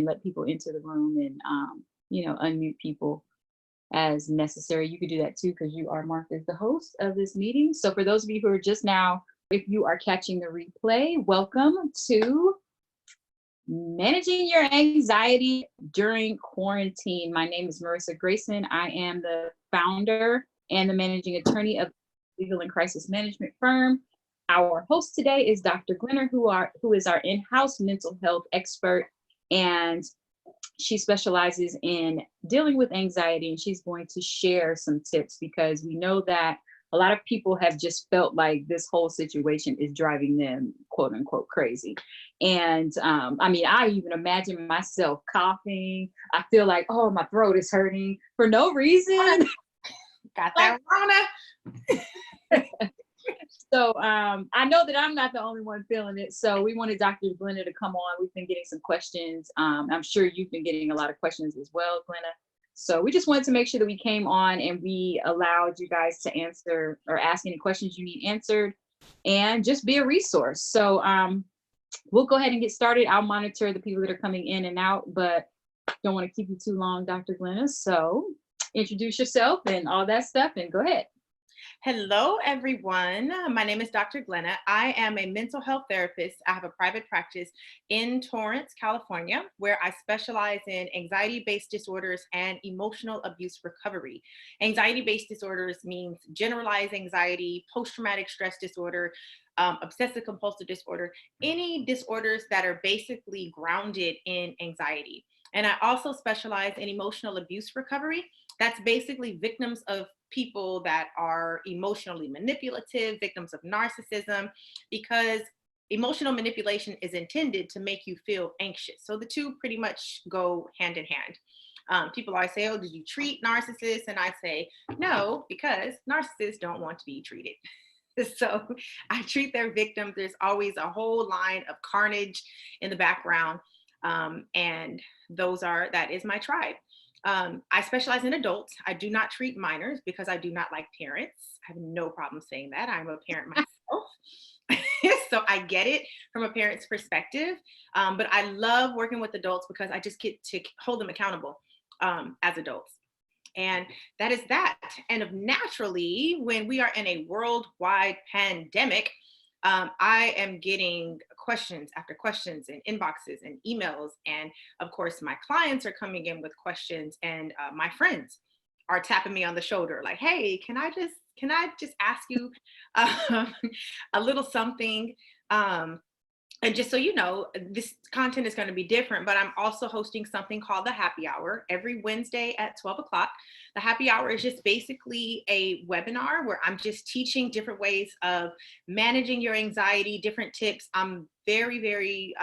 let people into the room and, unmute people as necessary. You could do that too because you are marked as the host of this meeting. So for those of you who are just now, if you are catching the replay, welcome to Managing Your Anxiety During Quarantine. My name is Marissa Grayson. I am the founder and the managing attorney of legal and crisis management firm. Our host today is Dr. Glenner, who is our in-house mental health expert, and she specializes in dealing with anxiety, and she's going to share some tips because we know that a lot of people have just felt like this whole situation is driving them, quote unquote, crazy. And I even imagine myself coughing. I feel like, oh, my throat is hurting for no reason. Got that Rona. So I know that I'm not the only one feeling it. So we wanted Dr. Glenner to come on. We've been getting some questions. I'm sure you've been getting a lot of questions as well, Glenner. So we just wanted to make sure that we came on and we allowed you guys to answer or ask any questions you need answered and just be a resource. So we'll go ahead and get started. I'll monitor the people that are coming in and out, but don't want to keep you too long, Dr. Glenner. So introduce yourself and all that stuff and go ahead. Hello, everyone. My name is Dr. Glenner. I am a mental health therapist. I have a private practice in Torrance, California, where I specialize in anxiety-based disorders and emotional abuse recovery. Anxiety-based disorders means generalized anxiety, post-traumatic stress disorder, obsessive compulsive disorder, any disorders that are basically grounded in anxiety. And I also specialize in emotional abuse recovery. That's basically victims of people that are emotionally manipulative, victims of narcissism, because emotional manipulation is intended to make you feel anxious. So the two pretty much go hand in hand. People always say, oh, did you treat narcissists? And I say, no, because narcissists don't want to be treated. So I treat their victims. There's always a whole line of carnage in the background. And that is my tribe. I specialize in adults. I do not treat minors because I do not like parents. I have no problem saying that. I'm a parent myself. So I get it from a parent's perspective. But I love working with adults because I just get to hold them accountable as adults. And that is that. And naturally, when we are in a worldwide pandemic, I am getting questions after questions and inboxes and emails. And of course, my clients are coming in with questions, and my friends are tapping me on the shoulder like, hey, can I just ask you a little something? And just so you know, this content is going to be different, but I'm also hosting something called the Happy Hour every Wednesday at 12 o'clock. The Happy Hour is just basically a webinar where I'm just teaching different ways of managing your anxiety, different tips. I'm very, very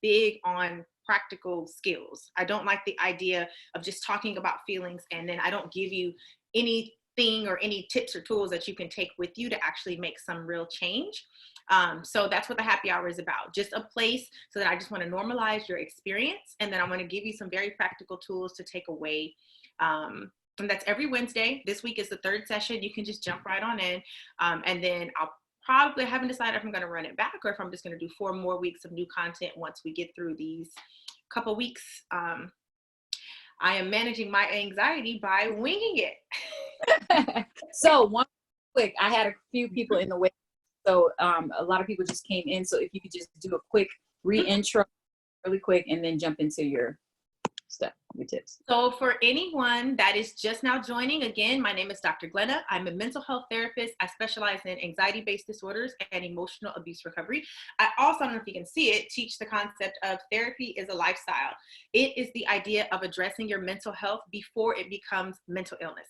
big on practical skills. I don't like the idea of just talking about feelings and then I don't give you anything or any tips or tools that you can take with you to actually make some real change. So that's what the Happy Hour is about, just a place so that I just want to normalize your experience. And then I'm going to give you some very practical tools to take away. And that's every Wednesday. This week is the third session. You can just jump right on in. And then I haven't decided if I'm going to run it back or if I'm just going to do 4 more weeks of new content once we get through these couple weeks. I am managing my anxiety by winging it. So one quick, I had a few people in the way. So a lot of people just came in. So if you could just do a quick re-intro really quick and then jump into your stuff, your tips. So for anyone that is just now joining, again, my name is Dr. Glenner. I'm a mental health therapist. I specialize in anxiety-based disorders and emotional abuse recovery. I also, I don't know if you can see it, teach the concept of therapy is a lifestyle. It is the idea of addressing your mental health before it becomes mental illness.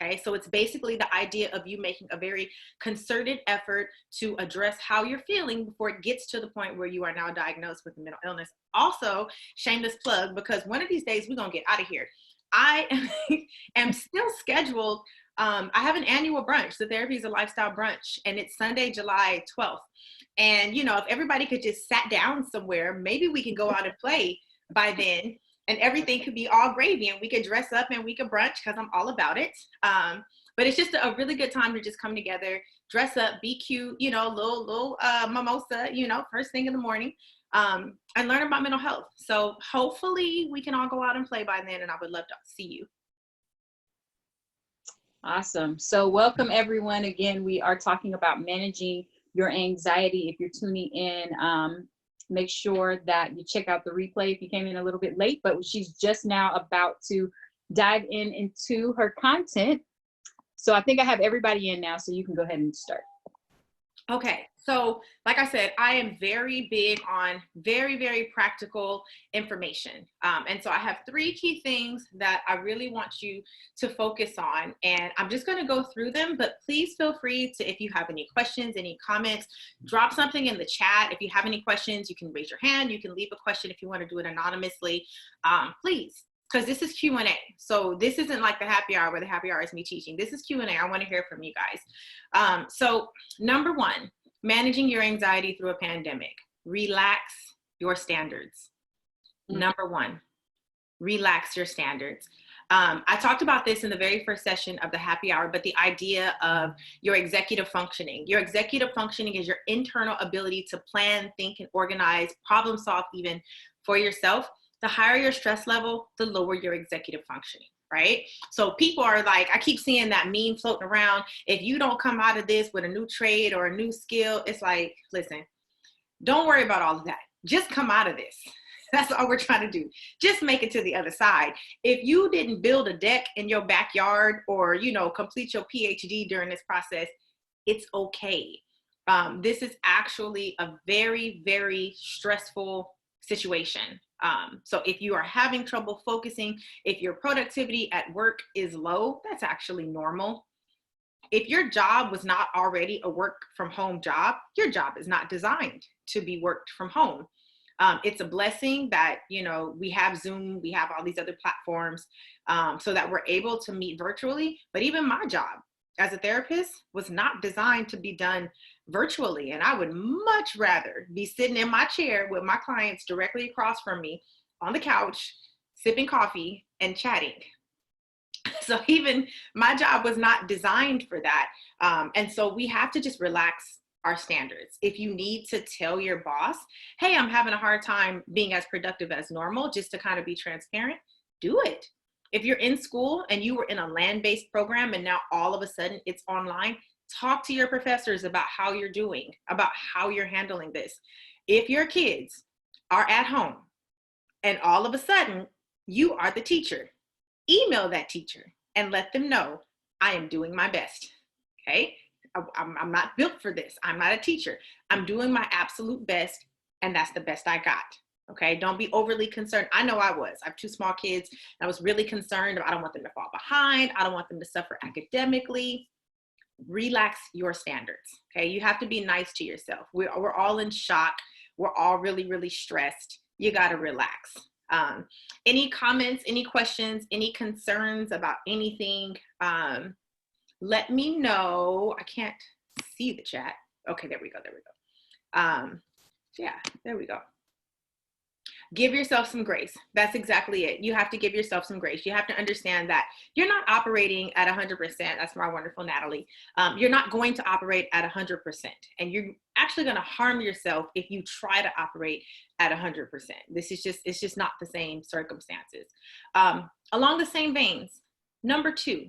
Okay, so it's basically the idea of you making a very concerted effort to address how you're feeling before it gets to the point where you are now diagnosed with a mental illness. Also, shameless plug, because one of these days we're going to get out of here. I am still scheduled. I have an annual brunch. The Therapy is a Lifestyle brunch, and it's Sunday, July 12th. And, you know, if everybody could just sat down somewhere, maybe we can go out and play by then. And everything could be all gravy and we could dress up and we could brunch because I'm all about it. But it's just a really good time to just come together, dress up, be cute, you know, little mimosa, you know, first thing in the morning. and learn about mental health. So hopefully we can all go out and play by then, and I would love to see you. Awesome. So welcome everyone. Again, we are talking about managing your anxiety. If you're tuning in, make sure that you check out the replay if you came in a little bit late, but she's just now about to dive into her content. So I think I have everybody in now, so you can go ahead and start. Okay, so like I said, I am very big on very, very practical information. And so I have 3 key things that I really want you to focus on. And I'm just going to go through them, but please feel free to, if you have any questions, any comments, drop something in the chat. If you have any questions, you can raise your hand. You can leave a question if you want to do it anonymously, please. Because this is Q&A. So this isn't like the happy hour where the happy hour is me teaching. This is Q&A. I want to hear from you guys. So number 1, managing your anxiety through a pandemic. Relax your standards. Number 1, relax your standards. I talked about this in the very first session of the happy hour, but the idea of your executive functioning. Your executive functioning is your internal ability to plan, think, and organize, problem solve even for yourself. The higher your stress level, the lower your executive functioning, right? So people are like, I keep seeing that meme floating around. If you don't come out of this with a new trade or a new skill, it's like, listen, don't worry about all of that. Just come out of this. That's all we're trying to do. Just make it to the other side. If you didn't build a deck in your backyard or, complete your PhD during this process, it's okay. This is actually a very, very stressful situation. So if you are having trouble focusing, if your productivity at work is low, that's actually normal. If your job was not already a work from home job, your job is not designed to be worked from home. It's a blessing that, we have Zoom, we have all these other platforms so that we're able to meet virtually. But even my job as a therapist was not designed to be done virtually. And I would much rather be sitting in my chair with my clients directly across from me on the couch, sipping coffee and chatting. So even my job was not designed for that. And so we have to just relax our standards. If you need to tell your boss, hey, I'm having a hard time being as productive as normal, just to kind of be transparent, do it. If you're in school and you were in a land-based program and now all of a sudden it's online, talk to your professors about how you're doing, about how you're handling this. If your kids are at home and all of a sudden you are the teacher, email that teacher and let them know, I am doing my best, okay? I'm not built for this. I'm not a teacher. I'm doing my absolute best, and that's the best I got. Okay, don't be overly concerned. I know I was. I have 2 small kids. And I was really concerned. I don't want them to fall behind. I don't want them to suffer academically. Relax your standards. Okay, you have to be nice to yourself. We're all in shock. We're all really, really stressed. You got to relax. Any comments, any questions, any concerns about anything? Let me know. I can't see the chat. Okay, there we go. Yeah, there we go. Give yourself some grace. That's exactly it. You have to give yourself some grace. You have to understand that you're not operating at 100%. That's my wonderful Natalie. You're not going to operate at 100%. And you're actually going to harm yourself if you try to operate at 100%. It's just not the same circumstances. Along the same veins, number 2,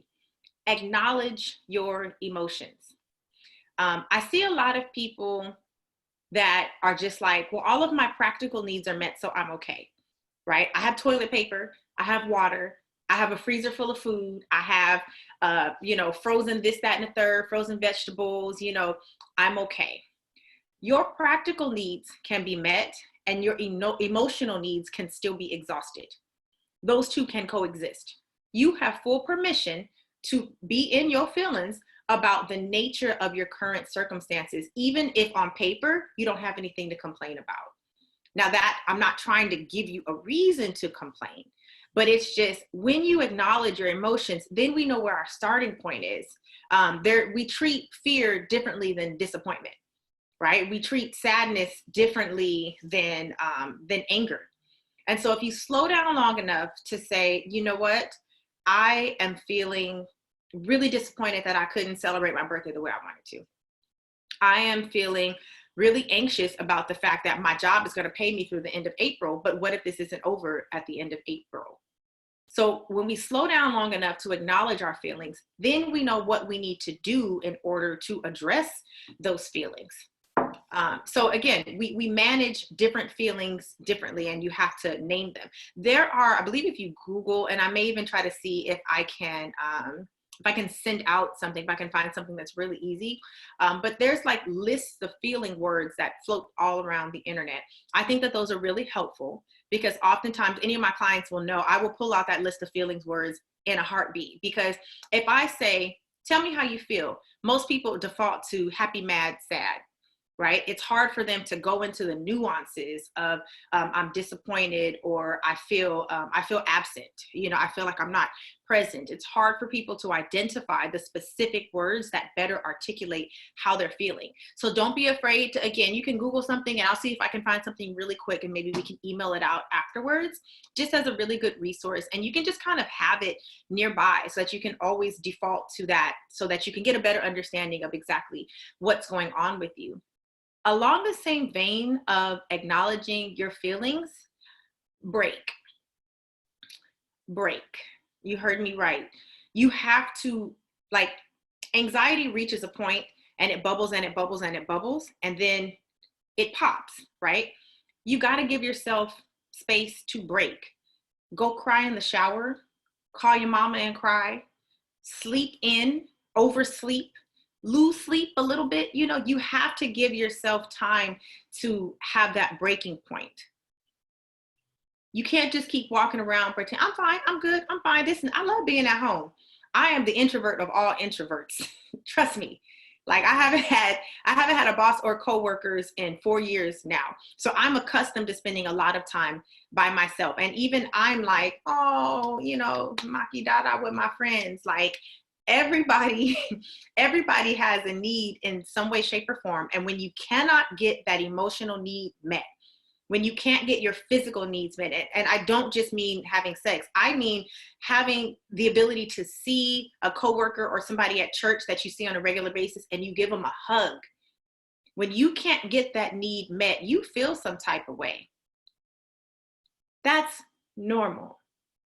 acknowledge your emotions. I see a lot of people that are just like, well, all of my practical needs are met, so I'm okay, right? I have toilet paper, I have water, I have a freezer full of food, I have, frozen this, that, and the third, frozen vegetables, I'm okay. Your practical needs can be met and your emotional needs can still be exhausted. Those 2 can coexist. You have full permission to be in your feelings about the nature of your current circumstances, even if on paper you don't have anything to complain about. Now that I'm not trying to give you a reason to complain, but it's just when you acknowledge your emotions, then we know where our starting point is. We treat fear differently than disappointment, right? We treat sadness differently than anger. And so if you slow down long enough to say, you know what, I am feeling really disappointed that I couldn't celebrate my birthday the way I wanted to. I am feeling really anxious about the fact that my job is going to pay me through the end of April, but what if this isn't over at the end of April? So when we slow down long enough to acknowledge our feelings, then we know what we need to do in order to address those feelings. So again, we manage different feelings differently, and you have to name them. There are, I believe if you Google, and I may even try to see if I can send out something, if I can find something that's really easy. But there's like lists of feeling words that float all around the internet. I think that those are really helpful because oftentimes any of my clients will know I will pull out that list of feelings words in a heartbeat. Because if I say, tell me how you feel, most people default to happy, mad, sad. Right? It's hard for them to go into the nuances of I'm disappointed, or I feel absent. You know, I feel like I'm not present. It's hard for people to identify the specific words that better articulate how they're feeling. So don't be afraid to, again, you can Google something and I'll see if I can find something really quick and maybe we can email it out afterwards, just as a really good resource. And you can just kind of have it nearby so that you can always default to that so that you can get a better understanding of exactly what's going on with you. Along the same vein of acknowledging your feelings, break. You heard me right. You have to, like, anxiety reaches a point and it bubbles and it bubbles and it bubbles, and then it pops, right? You got to give yourself space to break. Go cry in the shower, call your mama and cry, sleep in, oversleep, lose sleep a little bit. You know, you have to give yourself time to have that breaking point. You can't just keep walking around pretend I'm fine, I'm good, I'm fine. I love being at home. I am the introvert of all introverts. Trust me. Like I haven't had a boss or coworkers in 4 years now. So I'm accustomed to spending a lot of time by myself. And even I'm like, oh, you know, maki dada with my friends. Like everybody has a need in some way, shape, or form. And when you cannot get that emotional need met, when you can't get your physical needs met, and I don't just mean having sex, I mean having the ability to see a coworker or somebody at church that you see on a regular basis and you give them a hug. When you can't get that need met, you feel some type of way. That's normal.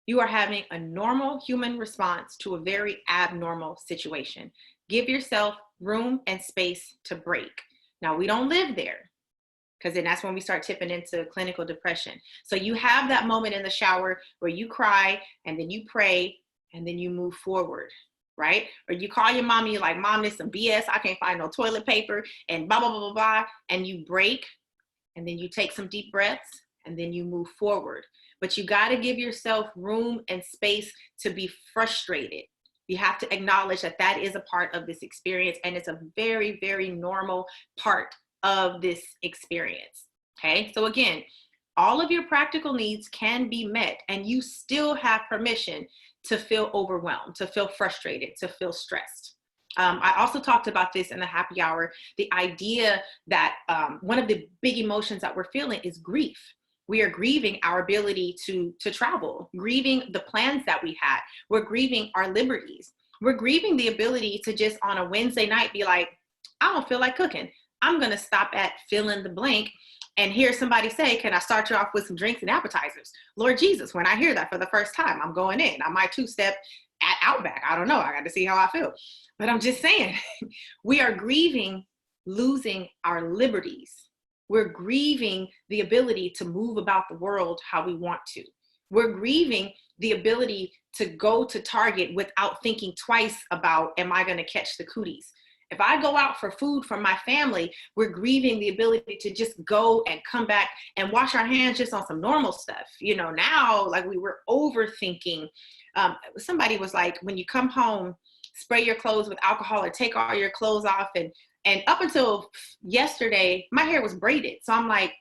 You are having a normal human response to a very abnormal situation. Give yourself room and space to break. Now, we don't live there, because then that's when we start tipping into clinical depression. So you have that moment in the shower where you cry and then you pray and then you move forward, right? Or you call your mom and you're like, Mom, there's some BS. I can't find no toilet paper and blah, blah, blah, blah, blah. And you break and then you take some deep breaths and then you move forward. But you got to give yourself room and space to be frustrated. You have to acknowledge that that is a part of this experience, and it's a very, very normal part of this experience. Okay, so again, all of your practical needs can be met, and you still have permission to feel overwhelmed, to feel frustrated, to feel stressed. I also talked about this in the happy hour, the idea that one of the big emotions that we're feeling is grief. We are grieving our ability to travel, grieving the plans that we had. We're grieving our liberties. We're grieving the ability to just on a Wednesday night be like, I don't feel like cooking. I'm going to stop at fill in the blank and hear somebody say, can I start you off with some drinks and appetizers? Lord Jesus, when I hear that for the first time, I'm going in. I might two-step at Outback. I don't know. I got to see how I feel. But I'm just saying, we are grieving losing our liberties. We're grieving the ability to move about the world how we want to. We're grieving the ability to go to Target without thinking twice about, am I going to catch the cooties? If I go out for food for my family, we're grieving the ability to just go and come back and wash our hands just on some normal stuff. You know, now, like we were overthinking. Somebody was like, when you come home, spray your clothes with alcohol or take all your clothes off. And up until yesterday, my hair was braided. So I'm like,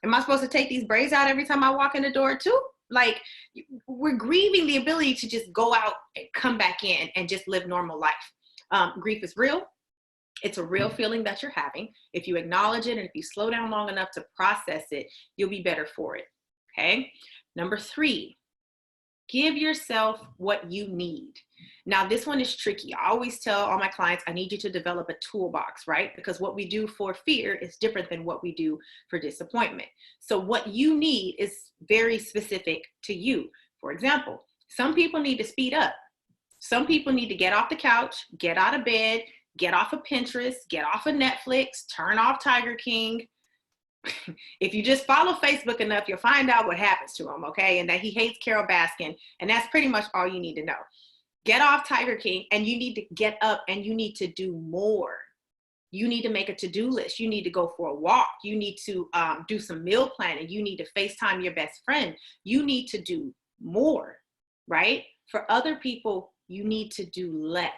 am I supposed to take these braids out every time I walk in the door too? Like, we're grieving the ability to just go out and come back in and just live normal life. Grief is real. It's a real feeling that you're having. If you acknowledge it and if you slow down long enough to process it, you'll be better for it. Okay. Number 3, give yourself what you need. Now, this one is tricky. I always tell all my clients, I need you to develop a toolbox, right? Because what we do for fear is different than what we do for disappointment. So what you need is very specific to you. For example, some people need to speed up. Some people need to get off the couch, get out of bed, get off of Pinterest, get off of Netflix, turn off Tiger King. If you just follow Facebook enough, you'll find out what happens to him, okay? And that he hates Carol Baskin. And that's pretty much all you need to know. Get off Tiger King, and you need to get up and you need to do more. You need to make a to-do list. You need to go for a walk. You need to do some meal planning. You need to FaceTime your best friend. You need to do more, right? For other people, you need to do less.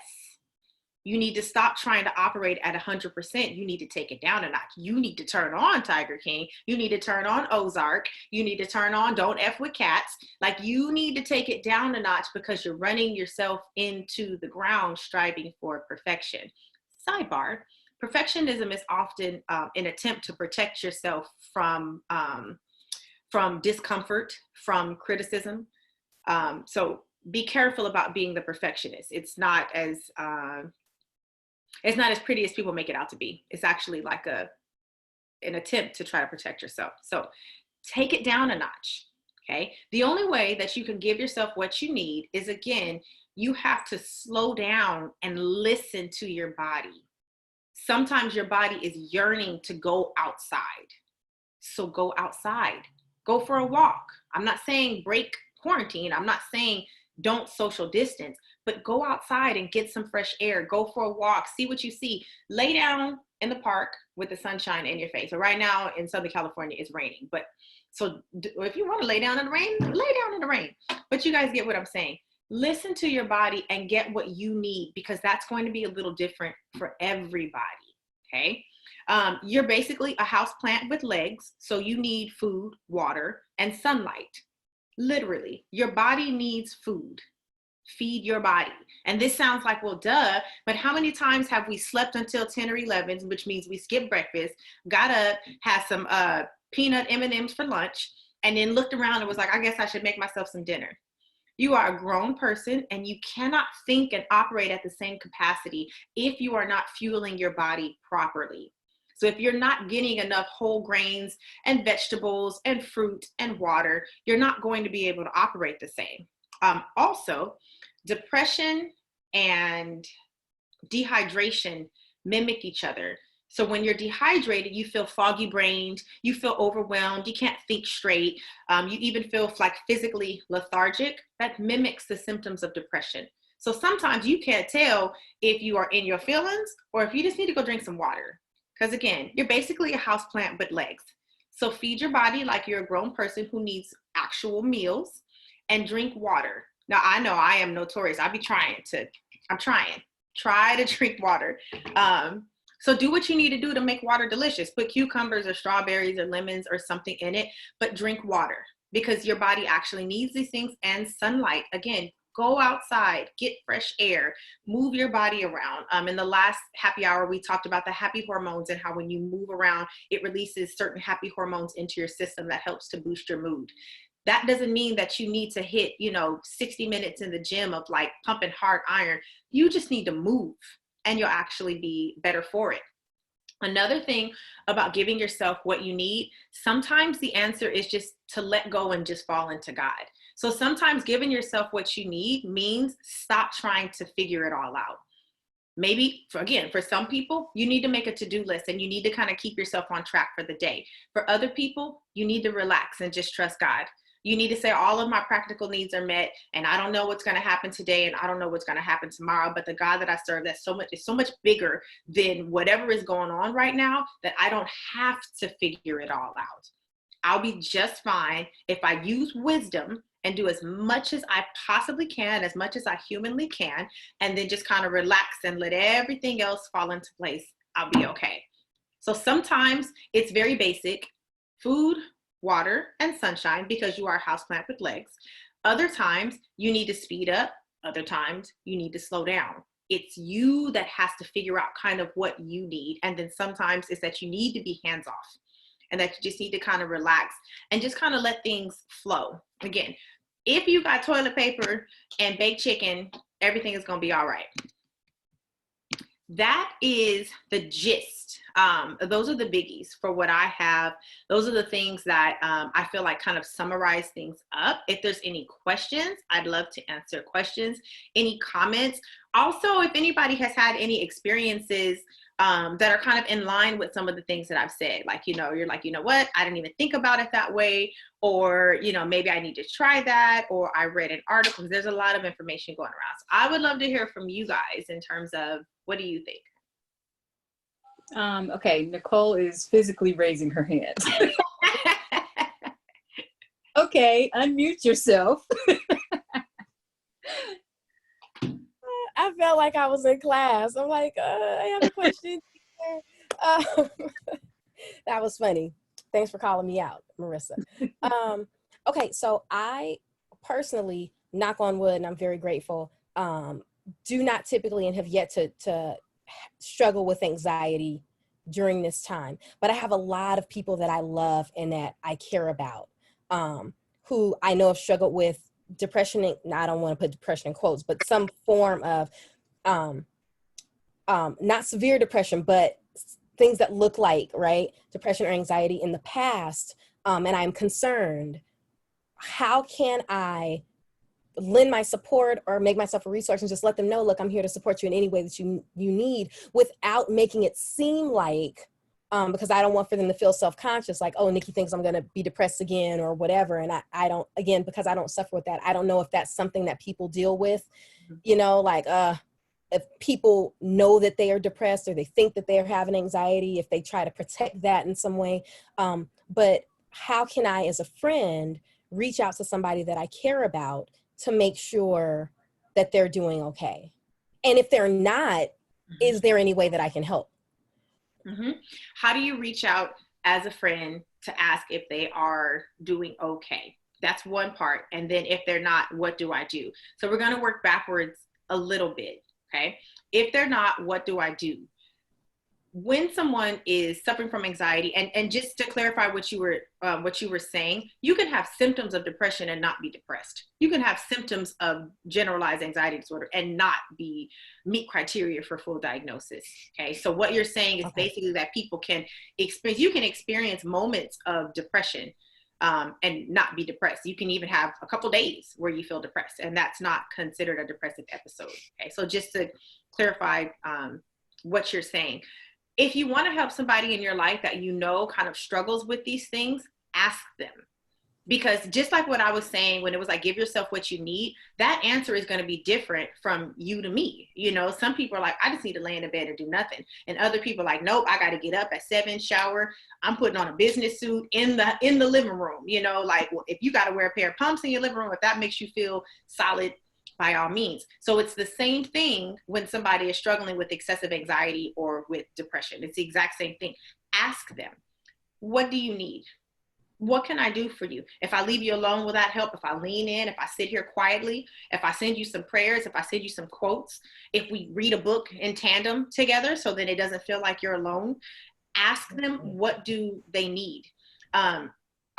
You need to stop trying to operate at 100%. You need to take it down a notch. You need to turn on Tiger King. You need to turn on Ozark. You need to turn on Don't F with Cats. Like, you need to take it down a notch because you're running yourself into the ground striving for perfection. Sidebar, perfectionism is often an attempt to protect yourself from discomfort, from criticism. So be careful about being the perfectionist. It's not as pretty as people make it out to be. It's actually like an attempt to try to protect yourself. So take it down a notch, okay? The only way that you can give yourself what you need is, again, you have to slow down and listen to your body. Sometimes your body is yearning to go outside. So go outside. Go for a walk. I'm not saying break quarantine. I'm not saying don't social distance, but go outside and get some fresh air. Go for a walk. See what you see. Lay down in the park with the sunshine in your face. So right now in Southern California, it's raining. But so if you want to lay down in the rain, lay down in the rain. But you guys get what I'm saying. Listen to your body and get what you need, because that's going to be a little different for everybody, okay? You're basically a house plant with legs, so you need food, water, and sunlight. Literally, your body needs food. Feed your body. And this sounds like, well, duh, but how many times have we slept until 10 or 11, which means we skipped breakfast, got up, had some peanut M&Ms for lunch, and then looked around and was like, I guess I should make myself some dinner. You are a grown person, and you cannot think and operate at the same capacity if you are not fueling your body properly. So if you're not getting enough whole grains and vegetables and fruit and water, you're not going to be able to operate the same. Also, depression and dehydration mimic each other. So when you're dehydrated, you feel foggy brained, you feel overwhelmed, you can't think straight, you even feel like physically lethargic. That mimics the symptoms of depression. So sometimes you can't tell if you are in your feelings or if you just need to go drink some water. Because again, you're basically a houseplant with legs. So feed your body like you're a grown person who needs actual meals, and drink water. Now, I know I am notorious. Try to drink water. So do what you need to do to make water delicious. Put cucumbers or strawberries or lemons or something in it, but drink water because your body actually needs these things, and sunlight. Again, go outside, get fresh air, move your body around. In the last happy hour, we talked about the happy hormones and how when you move around, it releases certain happy hormones into your system that helps to boost your mood. That doesn't mean that you need to hit, 60 minutes in the gym of like pumping hard iron. You just need to move and you'll actually be better for it. Another thing about giving yourself what you need, sometimes the answer is just to let go and just fall into God. So sometimes giving yourself what you need means stop trying to figure it all out. Maybe, for some people, you need to make a to-do list and you need to kind of keep yourself on track for the day. For other people, you need to relax and just trust God. You need to say all of my practical needs are met, and I don't know what's going to happen today, and I don't know what's going to happen tomorrow, but the God that I serve is so much bigger than whatever is going on right now that I don't have to figure it all out. I'll be just fine if I use wisdom and do as much as I possibly can, as much as I humanly can, and then just kind of relax and let everything else fall into place. I'll be okay. So sometimes it's very basic: food, water, and sunshine, because you are a houseplant with legs. Other times you need to speed up. Other times you need to slow down. It's you that has to figure out kind of what you need. And then sometimes it's that you need to be hands off and that you just need to kind of relax and just kind of let things flow. Again, if you got toilet paper and baked chicken Everything is going to be all right. That is the gist. Those are the biggies for what I have. Those are the things that I feel like kind of summarize things up. If there's any questions, I'd love to answer questions. Any comments? Also, if anybody has had any experiences that are kind of in line with some of the things that I've said, like, you're like, you know what, I didn't even think about it that way, or, maybe I need to try that, or I read an article. There's a lot of information going around. So I would love to hear from you guys in terms of, what do you think? Okay, Nicole is physically raising her hand. Okay, unmute yourself. I felt like I was in class. I'm like, I have a question. That was funny. Thanks for calling me out, Marissa. Okay, so I personally, knock on wood, and I'm very grateful, do not typically and have yet to struggle with anxiety during this time. But I have a lot of people that I love and that I care about, who I know have struggled with depression. I don't want to put depression in quotes, but some form of not severe depression, but things that look like, right, depression or anxiety in the past. And I'm concerned, how can I lend my support or make myself a resource and just let them know, look, I'm here to support you in any way that you need, without making it seem like, because I don't want for them to feel self-conscious, like, oh, Nikki thinks I'm going to be depressed again or whatever. And I don't, again, because I don't suffer with that, I don't know if that's something that people deal with, like, if people know that they are depressed or they think that they're having anxiety, if they try to protect that in some way. But how can I, as a friend, reach out to somebody that I care about to make sure that they're doing okay? And if they're not, is there any way that I can help? How do you reach out as a friend to ask if they are doing okay? That's one part. And then if they're not, what do I do? So we're going to work backwards a little bit. Okay. If they're not, what do I do? When someone is suffering from anxiety, and just to clarify what you were saying, you can have symptoms of depression and not be depressed. You can have symptoms of generalized anxiety disorder and not meet criteria for full diagnosis. Okay, so what you're saying is basically that people can experience moments of depression and not be depressed. You can even have a couple days where you feel depressed, and that's not considered a depressive episode. Okay, so just to clarify what you're saying. If you want to help somebody in your life that kind of struggles with these things, ask them. Because just like what I was saying when it was like, give yourself what you need, that answer is going to be different from you to me. Some people are like, I just need to lay in the bed and do nothing. And other people are like, nope, I got to get up at 7, shower. I'm putting on a business suit in the living room. Like, well, if you got to wear a pair of pumps in your living room, if that makes you feel solid, by all means. So it's the same thing when somebody is struggling with excessive anxiety or with depression. It's the exact same thing. Ask them, what do you need? What can I do for you? If I leave you alone, will that help? If I lean in, if I sit here quietly, if I send you some prayers, if I send you some quotes, if we read a book in tandem together so that it doesn't feel like you're alone, ask them, what do they need?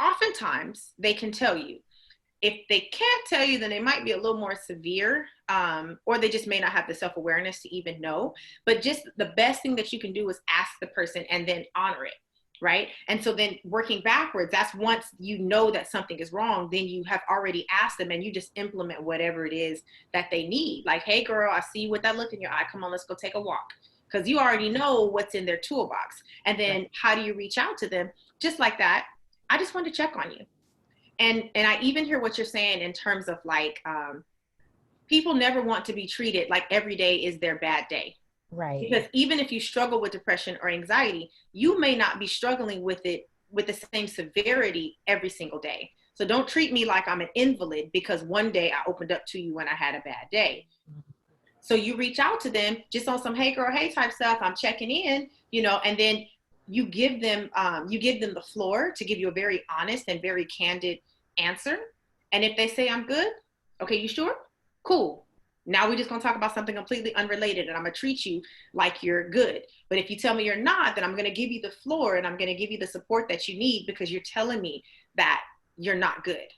Oftentimes they can tell you. If they can't tell you, then they might be a little more severe, or they just may not have the self-awareness to even know. But just the best thing that you can do is ask the person and then honor it, right? And so then working backwards, that's once you know that something is wrong, then you have already asked them and you just implement whatever it is that they need. Like, hey, girl, I see you with that look in your eye. Come on, let's go take a walk. Because you already know what's in their toolbox. And then how do you reach out to them? Just like that. I just wanted to check on you. And I even hear what you're saying in terms of like, people never want to be treated like every day is their bad day. Right. Because even if you struggle with depression or anxiety, you may not be struggling with it with the same severity every single day. So don't treat me like I'm an invalid because one day I opened up to you when I had a bad day. So you reach out to them just on some, hey girl, hey type stuff. I'm checking in, and then you give them the floor to give you a very honest and very candid answer. And if they say, I'm good, okay, you sure? Cool. Now we're just going to talk about something completely unrelated and I'm going to treat you like you're good. But if you tell me you're not, then I'm going to give you the floor and I'm going to give you the support that you need because you're telling me that you're not good.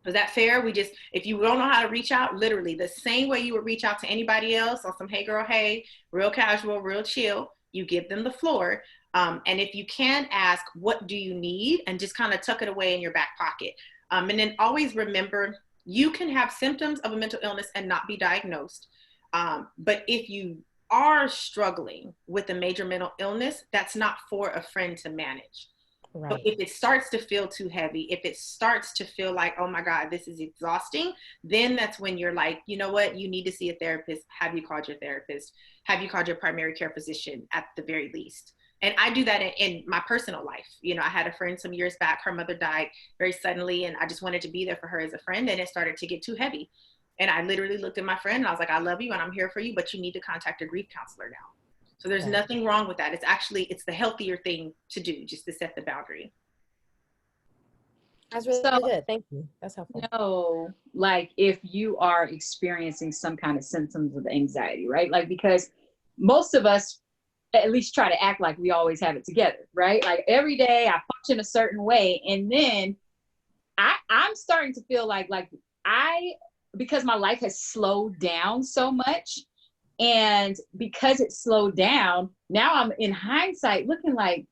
Is that fair? If you don't know how to reach out, literally the same way you would reach out to anybody else on some, hey girl, hey, real casual, real chill, you give them the floor. And if you can, ask, what do you need? And just kind of tuck it away in your back pocket. And then always remember, you can have symptoms of a mental illness and not be diagnosed. But if you are struggling with a major mental illness, that's not for a friend to manage. Right. But if it starts to feel too heavy, if it starts to feel like, oh my God, this is exhausting, then that's when you're like, you know what, you need to see a therapist. Have you called your therapist? Have you called your primary care physician at the very least? And I do that in my personal life. You know, I had a friend some years back, her mother died very suddenly, and I just wanted to be there for her as a friend, and it started to get too heavy. And I literally looked at my friend and I was like, I love you and I'm here for you, but you need to contact a grief counselor now. So there's nothing wrong with that. It's the healthier thing to do, just to set the boundary. That's really good. Thank you. That's helpful. No, like if you are experiencing some kind of symptoms of anxiety, right? Like, because most of us at least try to act like we always have it together, right? Like every day I function a certain way. And then I'm starting to feel like because my life has slowed down so much, and because it slowed down, now I'm in hindsight looking like,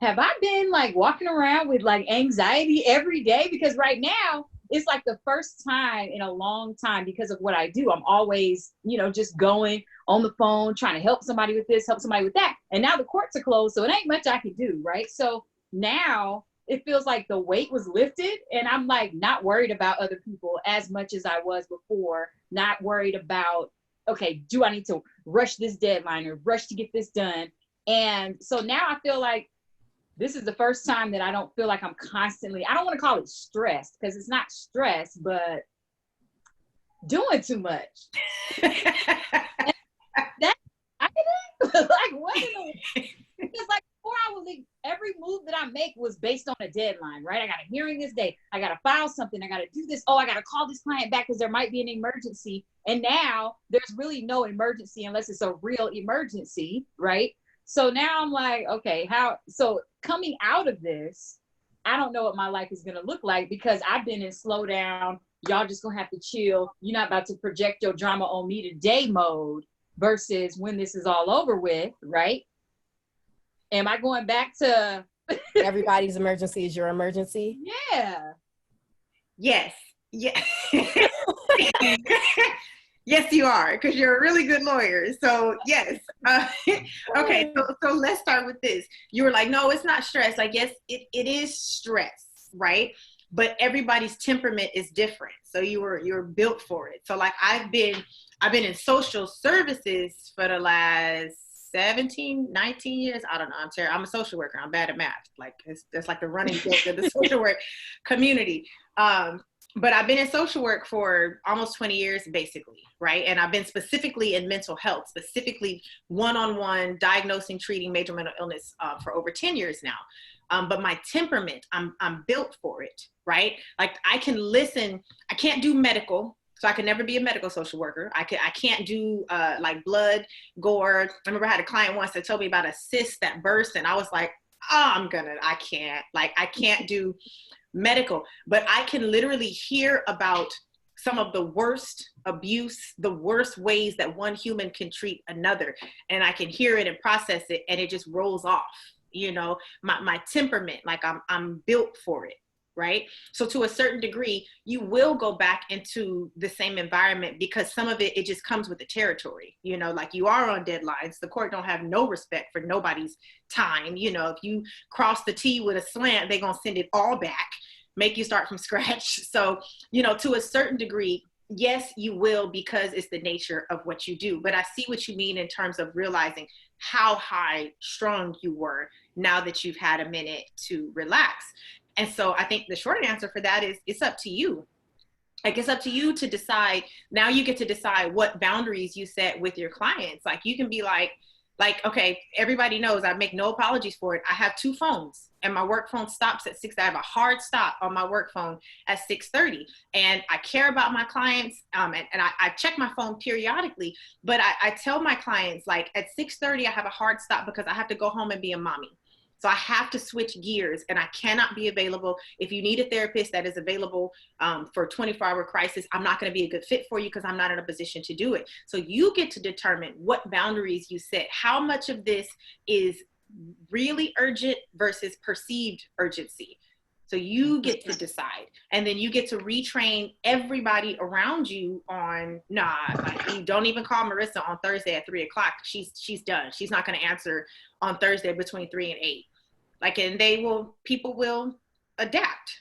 have I been like walking around with like anxiety every day? Because right now it's like the first time in a long time, because of what I do. I'm always, just going on the phone, trying to help somebody with this, help somebody with that. And now the courts are closed, so it ain't much I can do, right? So now it feels like the weight was lifted, and I'm like not worried about other people as much as I was before, not worried about, okay, do I need to rush this deadline or rush to get this done? And so now I feel like this is the first time that I don't feel like I'm constantly, I don't want to call it stressed, because it's not stress, but doing too much. Like, what in the, it's like before every move that I make was based on a deadline, right? I got a hearing this day. I got to file something. I got to do this. Oh, I got to call this client back because there might be an emergency. And now there's really no emergency unless it's a real emergency, right? So now I'm like, okay, so coming out of this, I don't know what my life is going to look like, because I've been in slow down. Y'all just going to have to chill. You're not about to project your drama on me today mode versus when this is all over with, right? Am I going back to everybody's emergency is your emergency? Yeah. Yes. Yeah. Yes, you are, because you're a really good lawyer. So yes. Okay, so let's start with this. You were like, no, it's not stress. Like, yes, it is stress, right? But everybody's temperament is different. So you're built for it. So like I've been in social services for the last 17, 19 years. I don't know. I'm terrible. I'm a social worker. I'm bad at math. Like that's like the running joke of the social work community. But I've been in social work for almost 20 years, basically, right? And I've been specifically in mental health, specifically one-on-one diagnosing, treating major mental illness for over 10 years now. But my temperament, I'm built for it, right? Like I can listen. I can't do medical. So I could never be a medical social worker. I can't do like blood, gore. I remember I had a client once that told me about a cyst that burst, and I was like, oh, I can't do medical. But I can literally hear about some of the worst abuse, the worst ways that one human can treat another. And I can hear it and process it, and it just rolls off. My temperament, like I'm built for it. Right? So to a certain degree, you will go back into the same environment, because some of it just comes with the territory, like you are on deadlines. The court don't have no respect for nobody's time. If you cross the T with a slant, they're going to send it all back, make you start from scratch. So, to a certain degree, yes, you will, because it's the nature of what you do. But I see what you mean in terms of realizing how high strung you were now that you've had a minute to relax. And so I think the short answer for that is it's up to you. Like, it's up to you to decide. Now you get to decide what boundaries you set with your clients. Like, you can be like, okay, everybody knows I make no apologies for it. I have 2 phones, and my work phone stops at 6. I have a hard stop on my work phone at 6:30. And I care about my clients. And I check my phone periodically, but I tell my clients, like, at 6:30, I have a hard stop because I have to go home and be a mommy. So I have to switch gears, and I cannot be available. If you need a therapist that is available for 24-hour crisis, I'm not going to be a good fit for you because I'm not in a position to do it. So you get to determine what boundaries you set. How much of this is really urgent versus perceived urgency. So you get to decide, and then you get to retrain everybody around you on, nah, like, you don't even call Marissa on Thursday at 3 o'clock. She's done. She's not going to answer on Thursday between 3 and 8. Like, and people will adapt.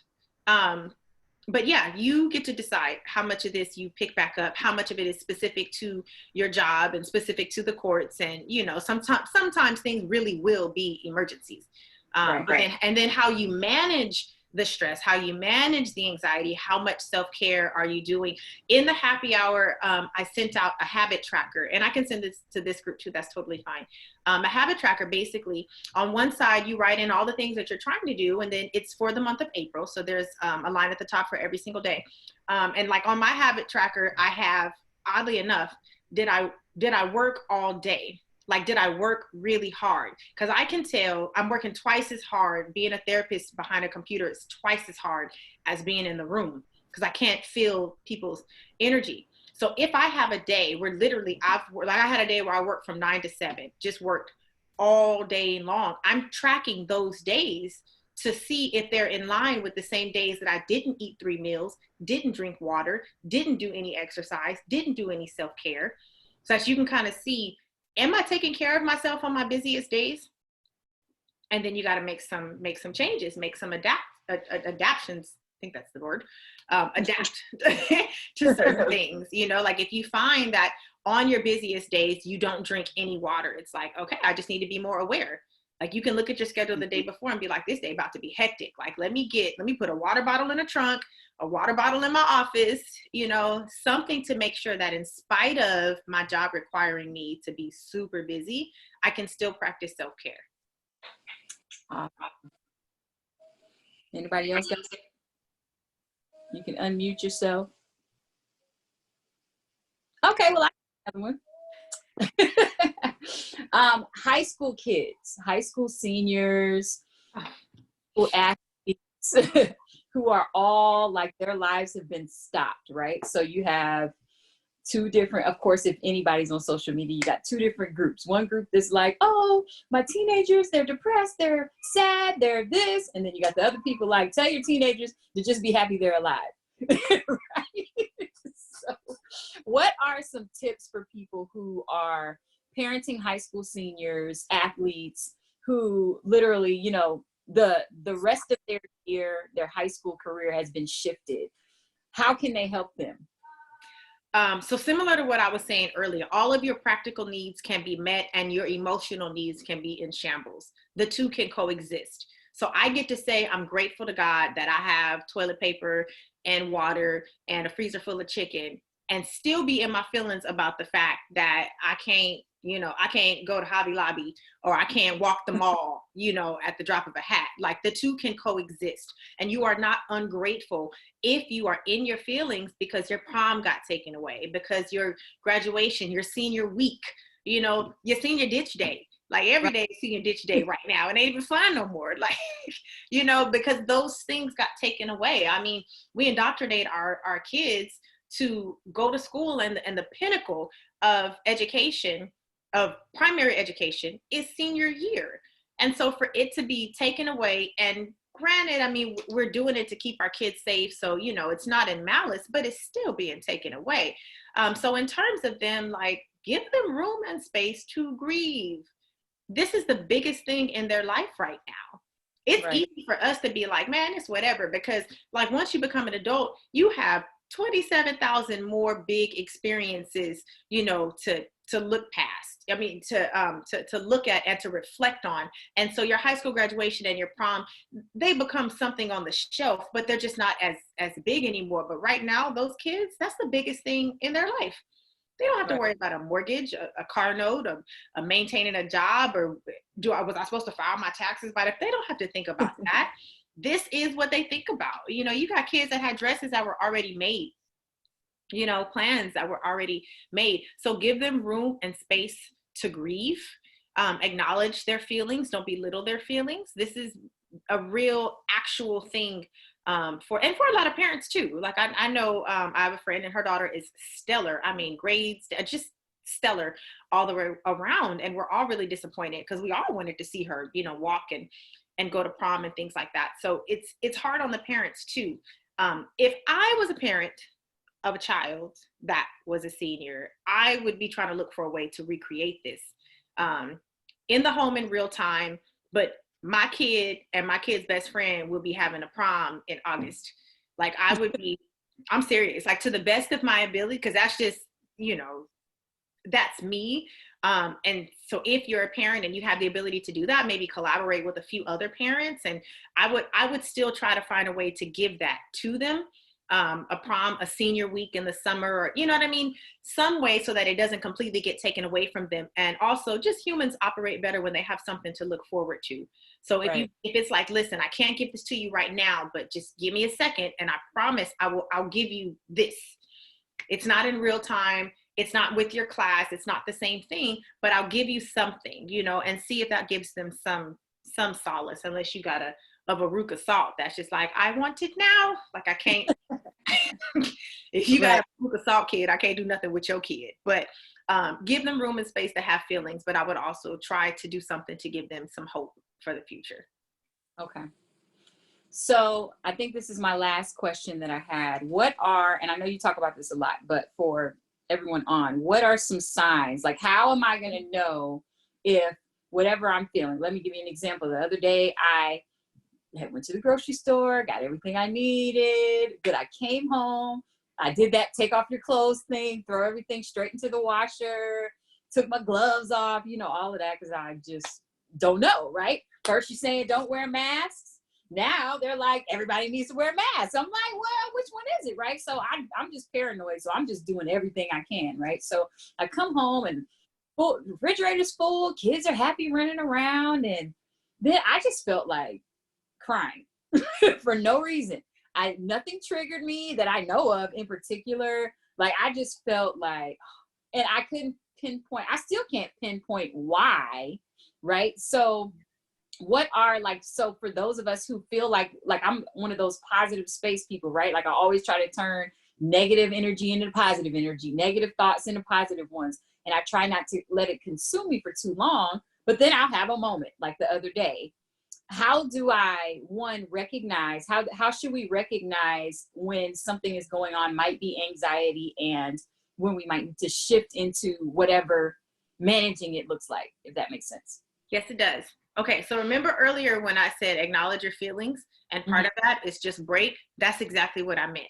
But yeah, you get to decide how much of this you pick back up, how much of it is specific to your job and specific to the courts. And, you know, sometimes things really will be emergencies. And then how you manage the stress, how you manage the anxiety, how much self-care are you doing? In the happy hour, I sent out a habit tracker, and I can send this to this group too, that's totally fine. A habit tracker, basically, on one side, you write in all the things that you're trying to do, and then it's for the month of April. So there's a line at the top for every single day. And like on my habit tracker, I have, oddly enough, did I work all day? Like, did I work really hard? Because I can tell I'm working twice as hard. Being a therapist behind a computer is twice as hard as being in the room, because I can't feel people's energy. So if I have a day where literally I had a day where I worked from 9 to 7, just worked all day long, I'm tracking those days to see if they're in line with the same days that I didn't eat 3 meals, didn't drink water, didn't do any exercise, didn't do any self-care. So that you can kind of see, am I taking care of myself on my busiest days? And then you got to make some changes, make some adaptations. I think that's the word. Adapt to certain things. You know, like if you find that on your busiest days you don't drink any water, it's like, okay, I just need to be more aware. Like you can look at your schedule the day before and be like, this day about to be hectic. Like let me put a water bottle in a trunk, a water bottle in my office, you know, something to make sure that in spite of my job requiring me to be super busy, I can still practice self-care. Anybody else got? You can unmute yourself. Okay, well, I have another one. High school kids, high school seniors, school athletes who are all like their lives have been stopped, right? So you have two different, of course, if anybody's on social media, you got two different groups. One group that's like, oh, my teenagers, they're depressed, they're sad, they're this. And then you got the other people like, tell your teenagers to just be happy they're alive. Right? So what are some tips for people who are parenting high school seniors, athletes, who literally, you know, the rest of their year, their high school career has been shifted? How can they help them? So similar to what I was saying earlier, all of your practical needs can be met and your emotional needs can be in shambles. The two can coexist. So I get to say I'm grateful to God that I have toilet paper and water and a freezer full of chicken, and still be in my feelings about the fact that I can't go to Hobby Lobby, or I can't walk the mall, you know, at the drop of a hat. Like the two can coexist, and you are not ungrateful if you are in your feelings because your prom got taken away, because your graduation, your senior week, you know, your senior ditch day. Like every day is senior ditch day right now, and ain't even flying no more. Like, you know, because those things got taken away. I mean, we indoctrinate our kids to go to school, and the pinnacle of education, of primary education, is senior year. And so for it to be taken away, and granted, I mean, we're doing it to keep our kids safe, so, you know, it's not in malice, but it's still being taken away. So in terms of them, like, give them room and space to grieve. This is the biggest thing in their life right now. It's easy for us to be like, man, it's whatever, because like once you become an adult, you have 27,000 more big experiences, you know, to look past. I mean, to look at and to reflect on. And so your high school graduation and your prom, they become something on the shelf, but they're just not as big anymore. But right now, those kids, that's the biggest thing in their life. They don't have to worry about a mortgage, a car note, a maintaining a job, or was I supposed to file my taxes by that? They don't have to think about that. This is what they think about. You know, you got kids that had dresses that were already made, you know, plans that were already made. So give them room and space to grieve. Acknowledge their feelings. Don't belittle their feelings. This is a real actual thing for a lot of parents too. Like I know I have a friend and her daughter is stellar. I mean, grades, just stellar all the way around. And we're all really disappointed because we all wanted to see her, you know, walk and go to prom and things like that. So it's hard on the parents too. If I was a parent of a child that was a senior, I would be trying to look for a way to recreate this in the home in real time. But my kid and my kid's best friend will be having a prom in August. Like I'm serious, like to the best of my ability, because that's just, you know, that's me. And so if you're a parent and you have the ability to do that, maybe collaborate with a few other parents. And I would still try to find a way to give that to them. A prom, a senior week in the summer, or, you know what I mean? Some way so that it doesn't completely get taken away from them. And also just humans operate better when they have something to look forward to. So if it's like, listen, I can't give this to you right now, but just give me a second and I promise I'll give you this. It's not in real time. It's not with your class. It's not the same thing, but I'll give you something, you know, and see if that gives them some solace, unless you got a Veruca Salt that's just like, I want it now. Like I can't, if you got a Veruca Salt kid, I can't do nothing with your kid, but give them room and space to have feelings. But I would also try to do something to give them some hope for the future. Okay. So I think this is my last question that I had. And I know you talk about this a lot, but for everyone on, what are some signs? Like, how am I going to know if whatever I'm feeling? Let me give you an example. The other day, I went to the grocery store, got everything I needed, but I came home. I did that take off your clothes thing, throw everything straight into the washer, took my gloves off, you know, all of that, because I just don't know, right? First you're saying don't wear masks. Now they're like, everybody needs to wear masks. I'm like, well, which one is it, right? So I'm just paranoid, so I'm just doing everything I can, right? So I come home and full, refrigerator's full, kids are happy running around, and then I just felt like crying for no reason. Nothing triggered me that I know of in particular. Like I just felt like, and I couldn't pinpoint, I still can't pinpoint why, right? So what are so for those of us who feel like I'm one of those positive space people, right? Like I always try to turn negative energy into positive energy, negative thoughts into positive ones. And I try not to let it consume me for too long, but then I'll have a moment like the other day. How do I, recognize, how should we recognize when something is going on, might be anxiety, and when we might need to shift into whatever managing it looks like, if that makes sense? Yes, it does. Okay, so remember earlier when I said acknowledge your feelings, and part of that is just break? That's exactly what I meant.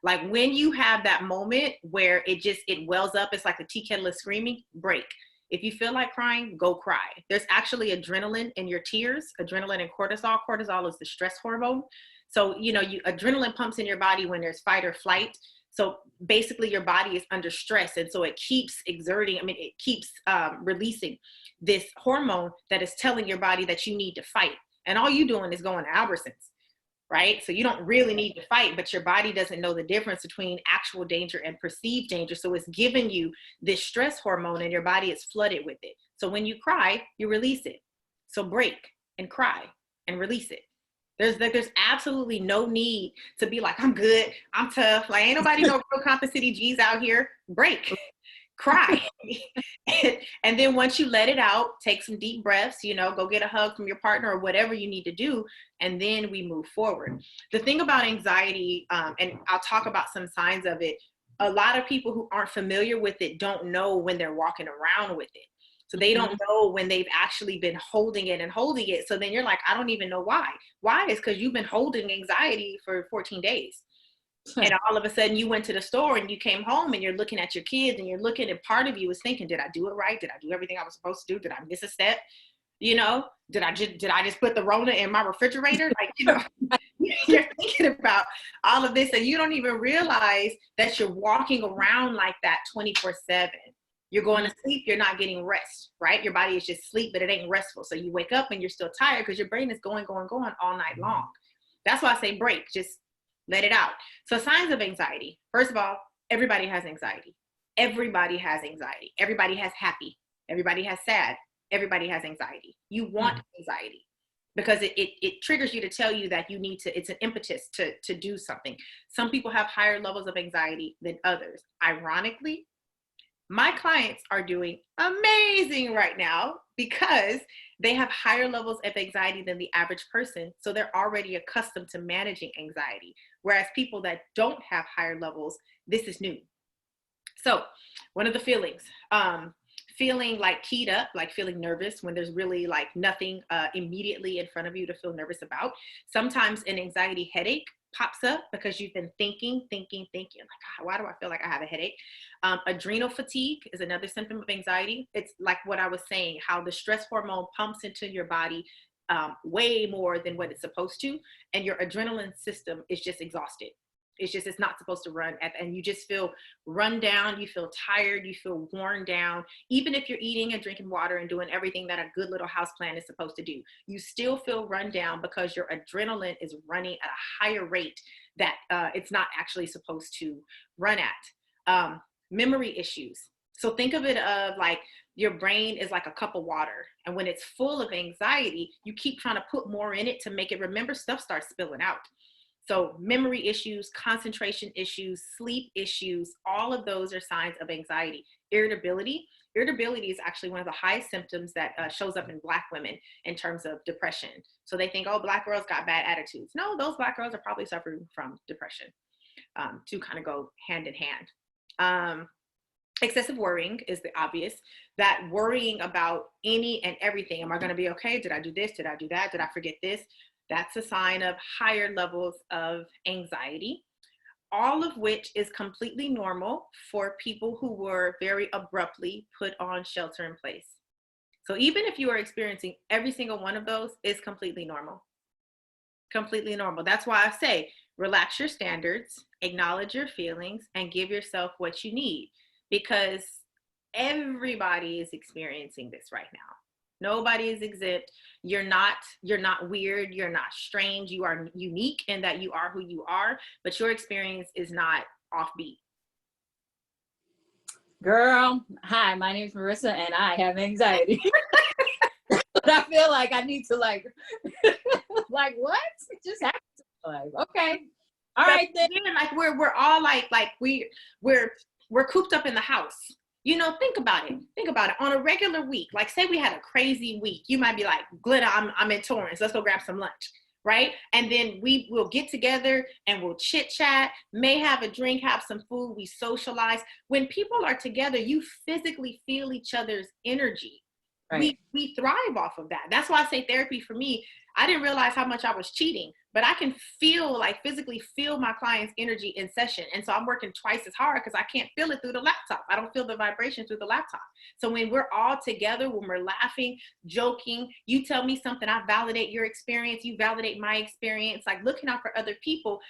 Like when you have that moment where it wells up, it's like the tea kettle is screaming, break. If you feel like crying, go cry. There's actually adrenaline in your tears, adrenaline and cortisol. Cortisol is the stress hormone. So, you know, adrenaline pumps in your body when there's fight or flight. So basically your body is under stress. And so it keeps it keeps releasing this hormone that is telling your body that you need to fight. And all you doing is going to Albertsons, right? So you don't really need to fight, but your body doesn't know the difference between actual danger and perceived danger. So it's giving you this stress hormone and your body is flooded with it. So when you cry, you release it. So break and cry and release it. There's absolutely no need to be like, I'm good, I'm tough. Like ain't nobody no real Compton City G's out here. Break, cry. And then once you let it out, take some deep breaths, you know, go get a hug from your partner or whatever you need to do. And then we move forward. The thing about anxiety, and I'll talk about some signs of it. A lot of people who aren't familiar with it don't know when they're walking around with it. So they don't know when they've actually been holding it. So then you're like, I don't even know why. Why? Is because you've been holding anxiety for 14 days. And all of a sudden you went to the store and you came home and you're looking at your kids and you're looking, and part of you is thinking, did I do it right? Did I do everything I was supposed to do? Did I miss a step? You know, did I just put the Rona in my refrigerator? Like, you know, you're thinking about all of this and you don't even realize that you're walking around like that 24/7. You're going to sleep, you're not getting rest, right? Your body is just sleep, but it ain't restful. So you wake up and you're still tired because your brain is going all night long. That's why I say break, just let it out. So signs of anxiety. First of all, everybody has anxiety. Everybody has anxiety. Everybody has happy. Everybody has sad. everybody has anxiety. You want anxiety because it triggers you to tell you that you need to, it's an impetus to do something. Some people have higher levels of anxiety than others. Ironically, my clients are doing amazing right now because they have higher levels of anxiety than the average person. So they're already accustomed to managing anxiety. Whereas people that don't have higher levels, this is new. So one of the feelings, feeling like keyed up, like feeling nervous when there's really like nothing immediately in front of you to feel nervous about. Sometimes an anxiety headache pops up because you've been thinking, like, God, why do I feel like I have a headache? Adrenal fatigue is another symptom of anxiety. It's like what I was saying, how the stress hormone pumps into your body way more than what it's supposed to. And your adrenaline system is just exhausted. It's not supposed to run and you just feel run down, you feel tired, you feel worn down. Even if you're eating and drinking water and doing everything that a good little houseplant is supposed to do, you still feel run down because your adrenaline is running at a higher rate that it's not actually supposed to run at. Memory issues. So think of it of like your brain is like a cup of water. And when it's full of anxiety, you keep trying to put more in it to make it remember, stuff starts spilling out. So memory issues, concentration issues, sleep issues, all of those are signs of anxiety. Irritability. Irritability is actually one of the highest symptoms that shows up in Black women in terms of depression. So they think, oh, Black girls got bad attitudes. No, those Black girls are probably suffering from depression. To kind of go hand in hand. Excessive worrying is the obvious, that worrying about any and everything. Am I going to be okay? Did I do this? Did I do that? Did I forget this? That's a sign of higher levels of anxiety, all of which is completely normal for people who were very abruptly put on shelter in place. So even if you are experiencing every single one of those, it's completely normal. Completely normal. That's why I say, relax your standards, acknowledge your feelings, and give yourself what you need, because everybody is experiencing this right now. Nobody is exempt. You're not weird. You're not strange. You are unique in that you are who you are, but your experience is not offbeat. Girl, hi, my name is Marissa and I have anxiety. But I feel like I need to like what? It just happened. Like, okay. All right then. Like we're all like we're cooped up in the house. You know, think about it. On a regular week, like say we had a crazy week, you might be like, Glenna, I'm in Torrance. Let's go grab some lunch, right? And then we will get together and we'll chit chat, may have a drink, have some food, we socialize. When people are together, you physically feel each other's energy. Right. We thrive off of that. That's why I say therapy for me, I didn't realize how much I was cheating, but I can physically feel my client's energy in session. And so I'm working twice as hard because I can't feel it through the laptop. I don't feel the vibration through the laptop. So when we're all together, when we're laughing, joking, you tell me something, I validate your experience, you validate my experience. Like looking out for other people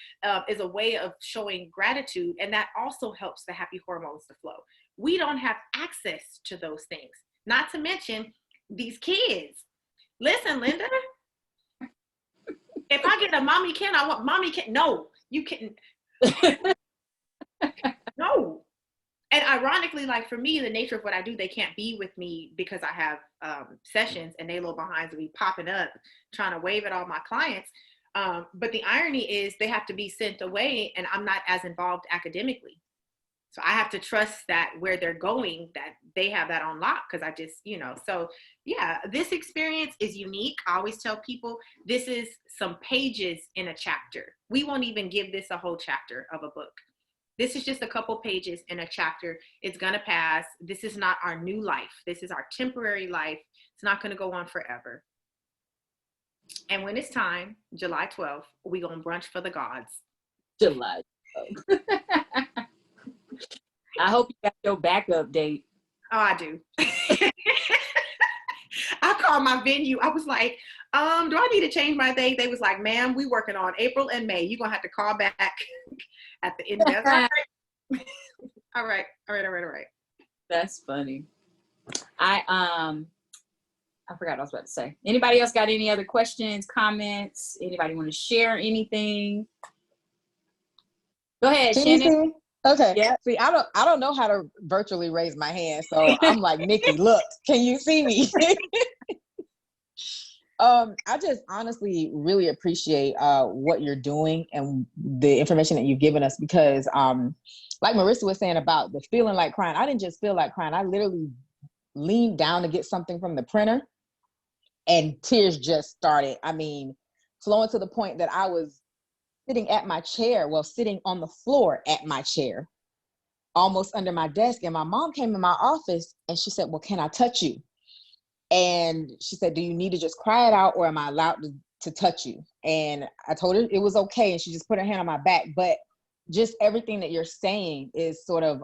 is a way of showing gratitude. And that also helps the happy hormones to flow. We don't have access to those things. Not to mention these kids. Listen, Linda, if I get a mommy can, I want mommy can. No, you can't. No. And ironically, like for me, the nature of what I do, they can't be with me because I have sessions and they little behinds will be popping up trying to wave at all my clients. But the irony is they have to be sent away and I'm not as involved academically. So I have to trust that where they're going, that they have that on lock because I just, so yeah, this experience is unique. I always tell people this is some pages in a chapter. We won't even give this a whole chapter of a book. This is just a couple pages in a chapter. It's going to pass. This is not our new life. This is our temporary life. It's not going to go on forever. And when it's time, July 12th, we going to brunch for the gods. July 12th. I hope you got your backup date. Oh, I do. I called my venue. I was like, do I need to change my date? They was like, ma'am, we working on April and May. You're going to have to call back at the end of that. All right. That's funny. I forgot what I was about to say. Anybody else got any other questions, comments? Anybody want to share anything? Go ahead, Shannon. Okay. Yeah. See, I don't know how to virtually raise my hand, so I'm like, Nikki, look, can you see me? I just honestly really appreciate what you're doing and the information that you've given us because, like Marissa was saying about the feeling like crying, I didn't just feel like crying. I literally leaned down to get something from the printer, and tears just started. I mean, flowing to the point that I was sitting at my chair, sitting on the floor at my chair, almost under my desk. And my mom came in my office and she said, well, can I touch you? And she said, do you need to just cry it out or am I allowed to touch you? And I told her it was okay. And she just put her hand on my back. But just everything that you're saying is sort of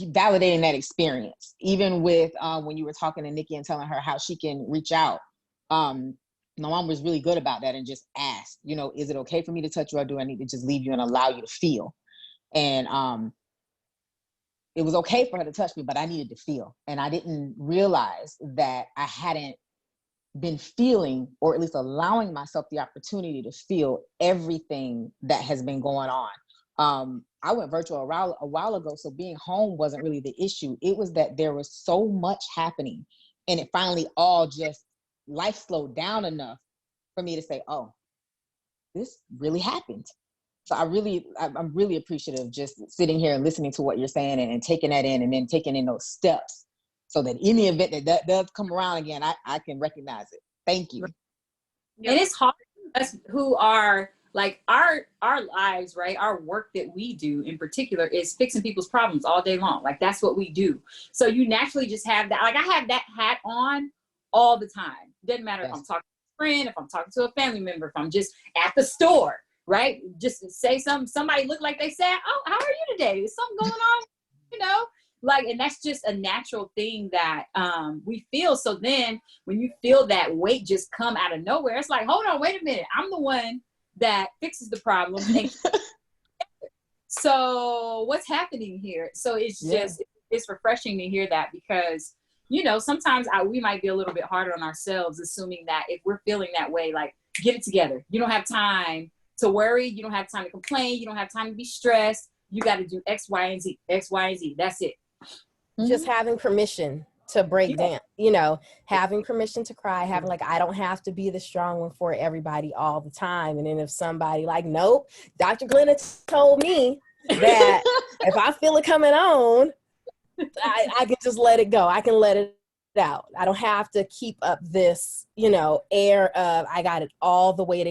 validating that experience. Even with when you were talking to Nikki and telling her how she can reach out. My mom was really good about that and just asked, is it okay for me to touch you or do I need to just leave you and allow you to feel? And it was okay for her to touch me, but I needed to feel. And I didn't realize that I hadn't been feeling, or at least allowing myself the opportunity to feel everything that has been going on. I went virtual a while ago, so being home wasn't really the issue. It was that there was so much happening and it finally all just, life slowed down enough for me to say, oh, this really happened. So I'm really appreciative just sitting here and listening to what you're saying and taking that in and then taking in those steps so that in the event that does come around again, I can recognize it. Thank you. Yep. And it's hard for us who are like our lives, right? Our work that we do in particular is fixing people's problems all day long. Like that's what we do. So you naturally just have that. Like I have that hat on all the time. Doesn't matter if I'm talking to a friend, if I'm talking to a family member, if I'm just at the store. Right? Just say somebody look like they said, oh, how are you today? Is something going on? Like, and that's just a natural thing that we feel. So then when you feel that weight just come out of nowhere, it's like, hold on, wait a minute. I'm the one that fixes the problem. So what's happening here? So it's just, it's refreshing to hear that because, sometimes we might be a little bit harder on ourselves, assuming that if we're feeling that way, like get it together. You don't have time to worry. You don't have time to complain. You don't have time to be stressed. You got to do X, Y, and Z, X, Y, and Z. That's it. Just having permission to break down, having permission to cry, having I don't have to be the strong one for everybody all the time. And then if somebody nope, Dr. Glenna told me that if I feel it coming on, I can just let it go. I can let it out. I don't have to keep up this, air of I got it all the way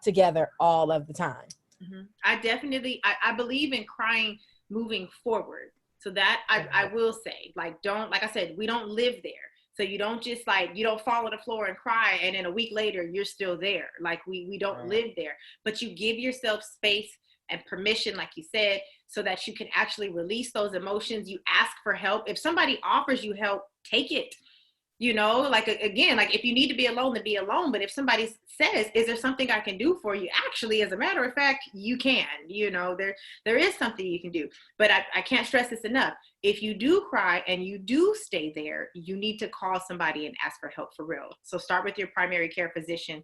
together all of the time. Mm-hmm. I believe in crying moving forward. So that I will say, don't, like I said, we don't live there. So you don't just you don't fall on the floor and cry and then a week later you're still there. We don't live there, but you give yourself space and permission, like you said, so that you can actually release those emotions. You ask for help. If somebody offers you help, take it. Again, if you need to be alone, then be alone. But if somebody says, is there something I can do for you? Actually, as a matter of fact, you can, there is something you can do. But I can't stress this enough. If you do cry and you do stay there, you need to call somebody and ask for help for real. So start with your primary care physician.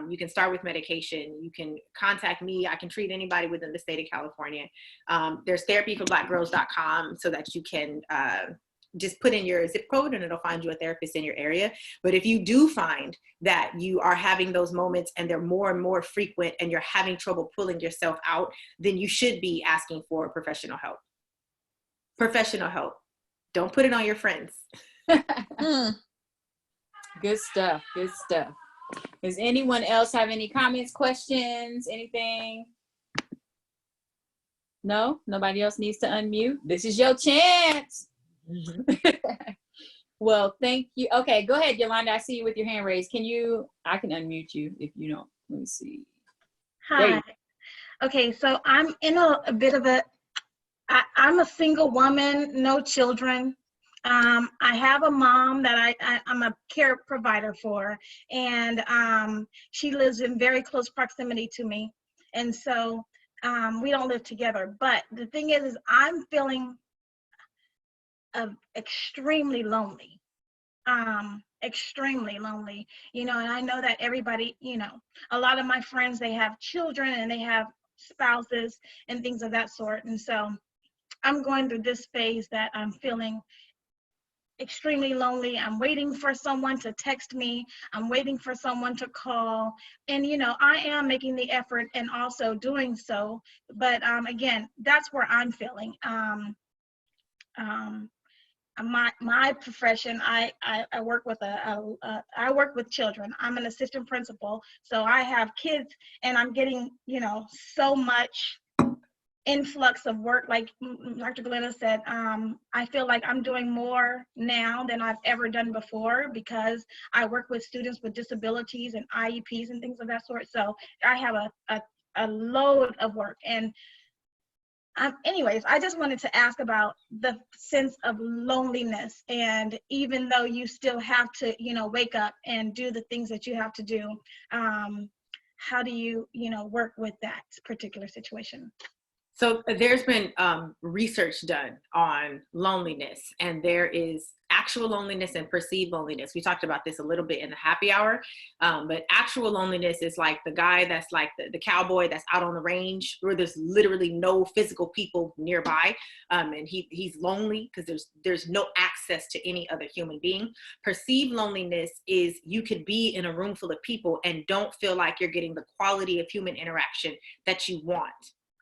You can start with medication. You can contact me. I can treat anybody within the state of California. There's therapyforblackgirls.com so that you can just put in your zip code and it'll find you a therapist in your area. But if you do find that you are having those moments and they're more and more frequent and you're having trouble pulling yourself out, then you should be asking for professional help. Professional help. Don't put it on your friends. Good stuff. Good stuff. Does anyone else have any comments, questions, anything? No? Nobody else needs to unmute? This is your chance. Well, thank you. Okay, go ahead, Yolanda. I see you with your hand raised. I can unmute you if you don't. Let me see. Hi. Okay, so I'm in a bit of I'm a single woman, no children. I have a mom that I'm a care provider for, and she lives in very close proximity to me. And so we don't live together. But the thing is I'm feeling extremely lonely. Extremely lonely, and I know that everybody, a lot of my friends, they have children and they have spouses and things of that sort. And so I'm going through this phase that I'm feeling extremely lonely. I'm waiting for someone to text me. I'm waiting for someone to call. And, you know, I am making the effort and also doing so. But again, that's where I'm feeling. My profession, I work with I work with children. I'm an assistant principal, so I have kids, and I'm getting, you know, so much influx of work. Like Dr. Glenna said, I feel like I'm doing more now than I've ever done before because I work with students with disabilities and IEPs and things of that sort. So I have a load of work. And anyways, I just wanted to ask about the sense of loneliness. And even though you still have to, you know, wake up and do the things that you have to do, how do you, you know, work with that particular situation? So there's been research done on loneliness, and there is actual loneliness and perceived loneliness. We talked about this a little bit in the happy hour, but actual loneliness is like the guy that's like the cowboy that's out on the range where there's literally no physical people nearby, and he's lonely because there's no access to any other human being. Perceived loneliness is you could be in a room full of people and don't feel like you're getting the quality of human interaction that you want.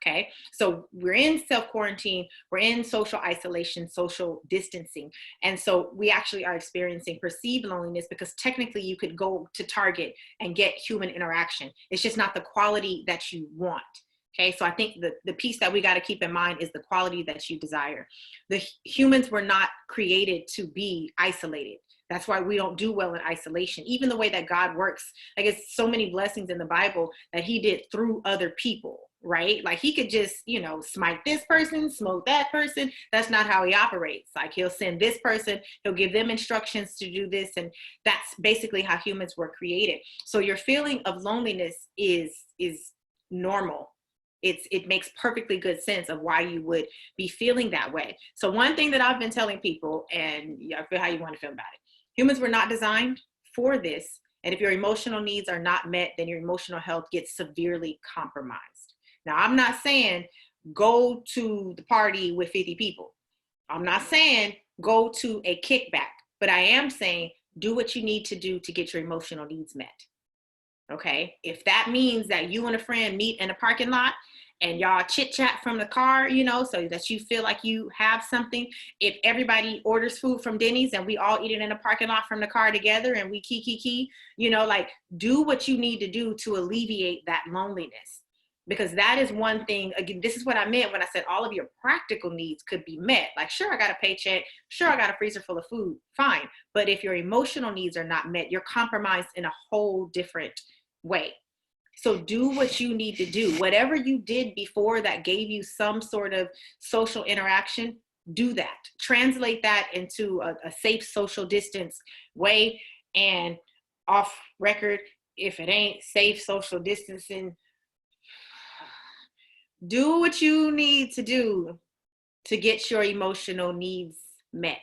Okay, so we're in self-quarantine, we're in social isolation, social distancing. And so we actually are experiencing perceived loneliness because technically you could go to Target and get human interaction. It's just not the quality that you want. Okay, so I think the piece that we got to keep in mind is the quality that you desire. The humans were not created to be isolated. That's why we don't do well in isolation. Even the way that God works, like it's so many blessings in the Bible that he did through other people, right? Like he could just, you know, smite this person, smote that person. That's not how he operates. Like he'll send this person, he'll give them instructions to do this. And that's basically how humans were created. So your feeling of loneliness is normal. It makes perfectly good sense of why you would be feeling that way. So one thing that I've been telling people, and I feel how you want to feel about it. Humans were not designed for this. And if your emotional needs are not met, then your emotional health gets severely compromised. Now, I'm not saying go to the party with 50 people. I'm not saying go to a kickback, but I am saying do what you need to do to get your emotional needs met. Okay? If that means that you and a friend meet in a parking lot and y'all chit chat from the car, you know, so that you feel like you have something. If everybody orders food from Denny's and we all eat it in a parking lot from the car together and we key, you know, like do what you need to do to alleviate that loneliness. Because that is one thing, again, this is what I meant when I said all of your practical needs could be met. Like, sure, I got a paycheck. Sure, I got a freezer full of food. Fine. But if your emotional needs are not met, you're compromised in a whole different way. So do what you need to do. Whatever you did before that gave you some sort of social interaction, do that. Translate that into a safe social distance way. And off record, if it ain't safe social distancing, do what you need to do to get your emotional needs met,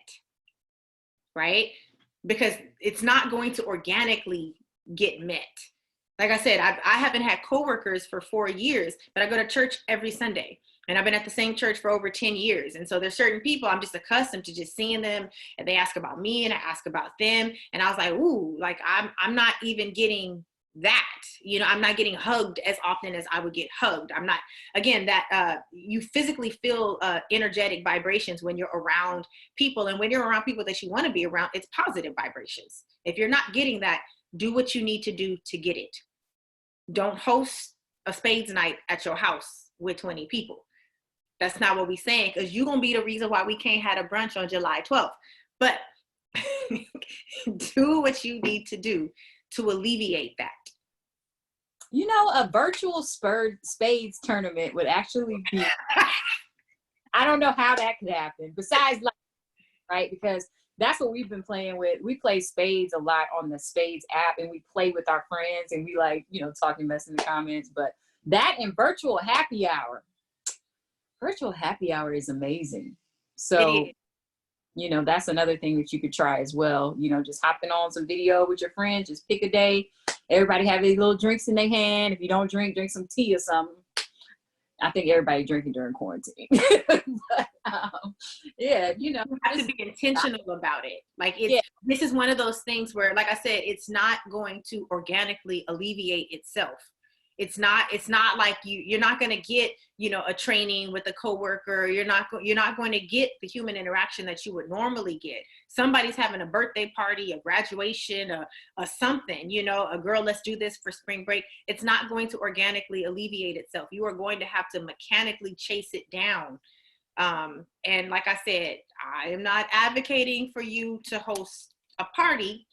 right? Because it's not going to organically get met. Like I said, I haven't had coworkers for 4 years, but I go to church every Sunday. And I've been at the same church for over 10 years. And so there's certain people I'm just accustomed to just seeing them and they ask about me and I ask about them. And I was like, ooh, like I'm not even getting that, you know, I'm not getting hugged as often as I would get hugged. I'm not, again, that you physically feel energetic vibrations when you're around people. And when you're around people that you want to be around, it's positive vibrations. If you're not getting that, do what you need to do to get it. Don't host a spades night at your house with 20 people. That's not what we're saying, because you're going to be the reason why we can't have a brunch on July 12th. But do what you need to do to alleviate that. You know, a virtual spades tournament would actually be, I don't know how that could happen, besides, like, right? Because that's what we've been playing with. We play spades a lot on the Spades app, and we play with our friends, and we like, you know, talking mess in the comments. But that and virtual happy hour is amazing. So, you know, that's another thing that you could try as well. You know, just hopping on some video with your friends, just pick a day. Everybody have these little drinks in their hand. If you don't drink some tea or something. I think everybody drinking during quarantine. But, yeah, you know, You have to be intentional about it. Like Yeah. this is one of those things where, like I said, it's not going to organically alleviate itself. It's not like you're not going to get, you know, a training with a coworker. You're not going to get the human interaction that you would normally get. Somebody's having a birthday party, a graduation, a something, you know, a girl, let's do this for spring break. It's not going to organically alleviate itself. You are going to have to mechanically chase it down. And like I said, I am not advocating for you to host a party,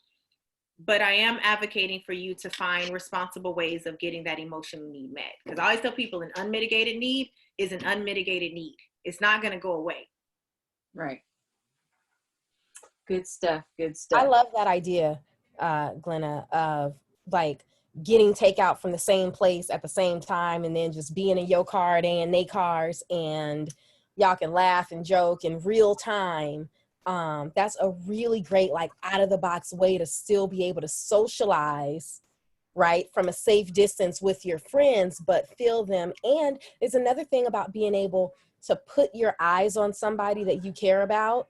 but I am advocating for you to find responsible ways of getting that emotional need met. Because I always tell people an unmitigated need is an unmitigated need. It's not going to go away. Right. Good stuff. Good stuff. I love that idea, Glenna, of like getting takeout from the same place at the same time, and then just being in your car, they in their cars, and y'all can laugh and joke in real time. That's a really great, like, out of the box way to still be able to socialize, right, from a safe distance with your friends, but feel them. And there's another thing about being able to put your eyes on somebody that you care about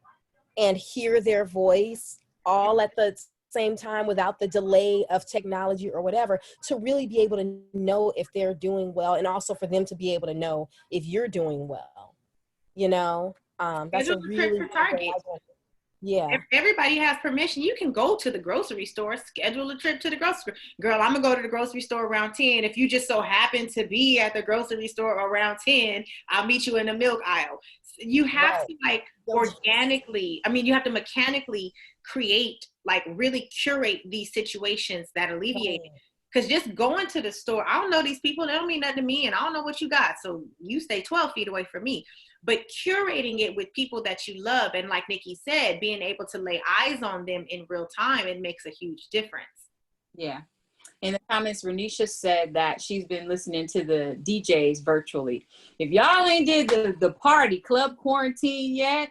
and hear their voice all at the same time without the delay of technology or whatever, to really be able to know if they're doing well, and also for them to be able to know if you're doing well, you know. That's a Schedule a trip really for good Target. idea. Yeah. If everybody has permission, you can go to the grocery store, schedule a trip to the grocery store. Girl, I'm gonna go to the grocery store around 10. If you just so happen to be at the grocery store around 10, I'll meet you in the milk aisle. You have to, like, organically, I mean, you have to mechanically create, like, really curate these situations that alleviate it. Because just going to the store, I don't know these people, they don't mean nothing to me, and I don't know what you got. So you stay 12 feet away from me. But curating it with people that you love, and like Nikki said, being able to lay eyes on them in real time, it makes a huge difference. Yeah. In the comments, Renisha said that she's been listening to the DJs virtually. If y'all ain't did the party club quarantine yet,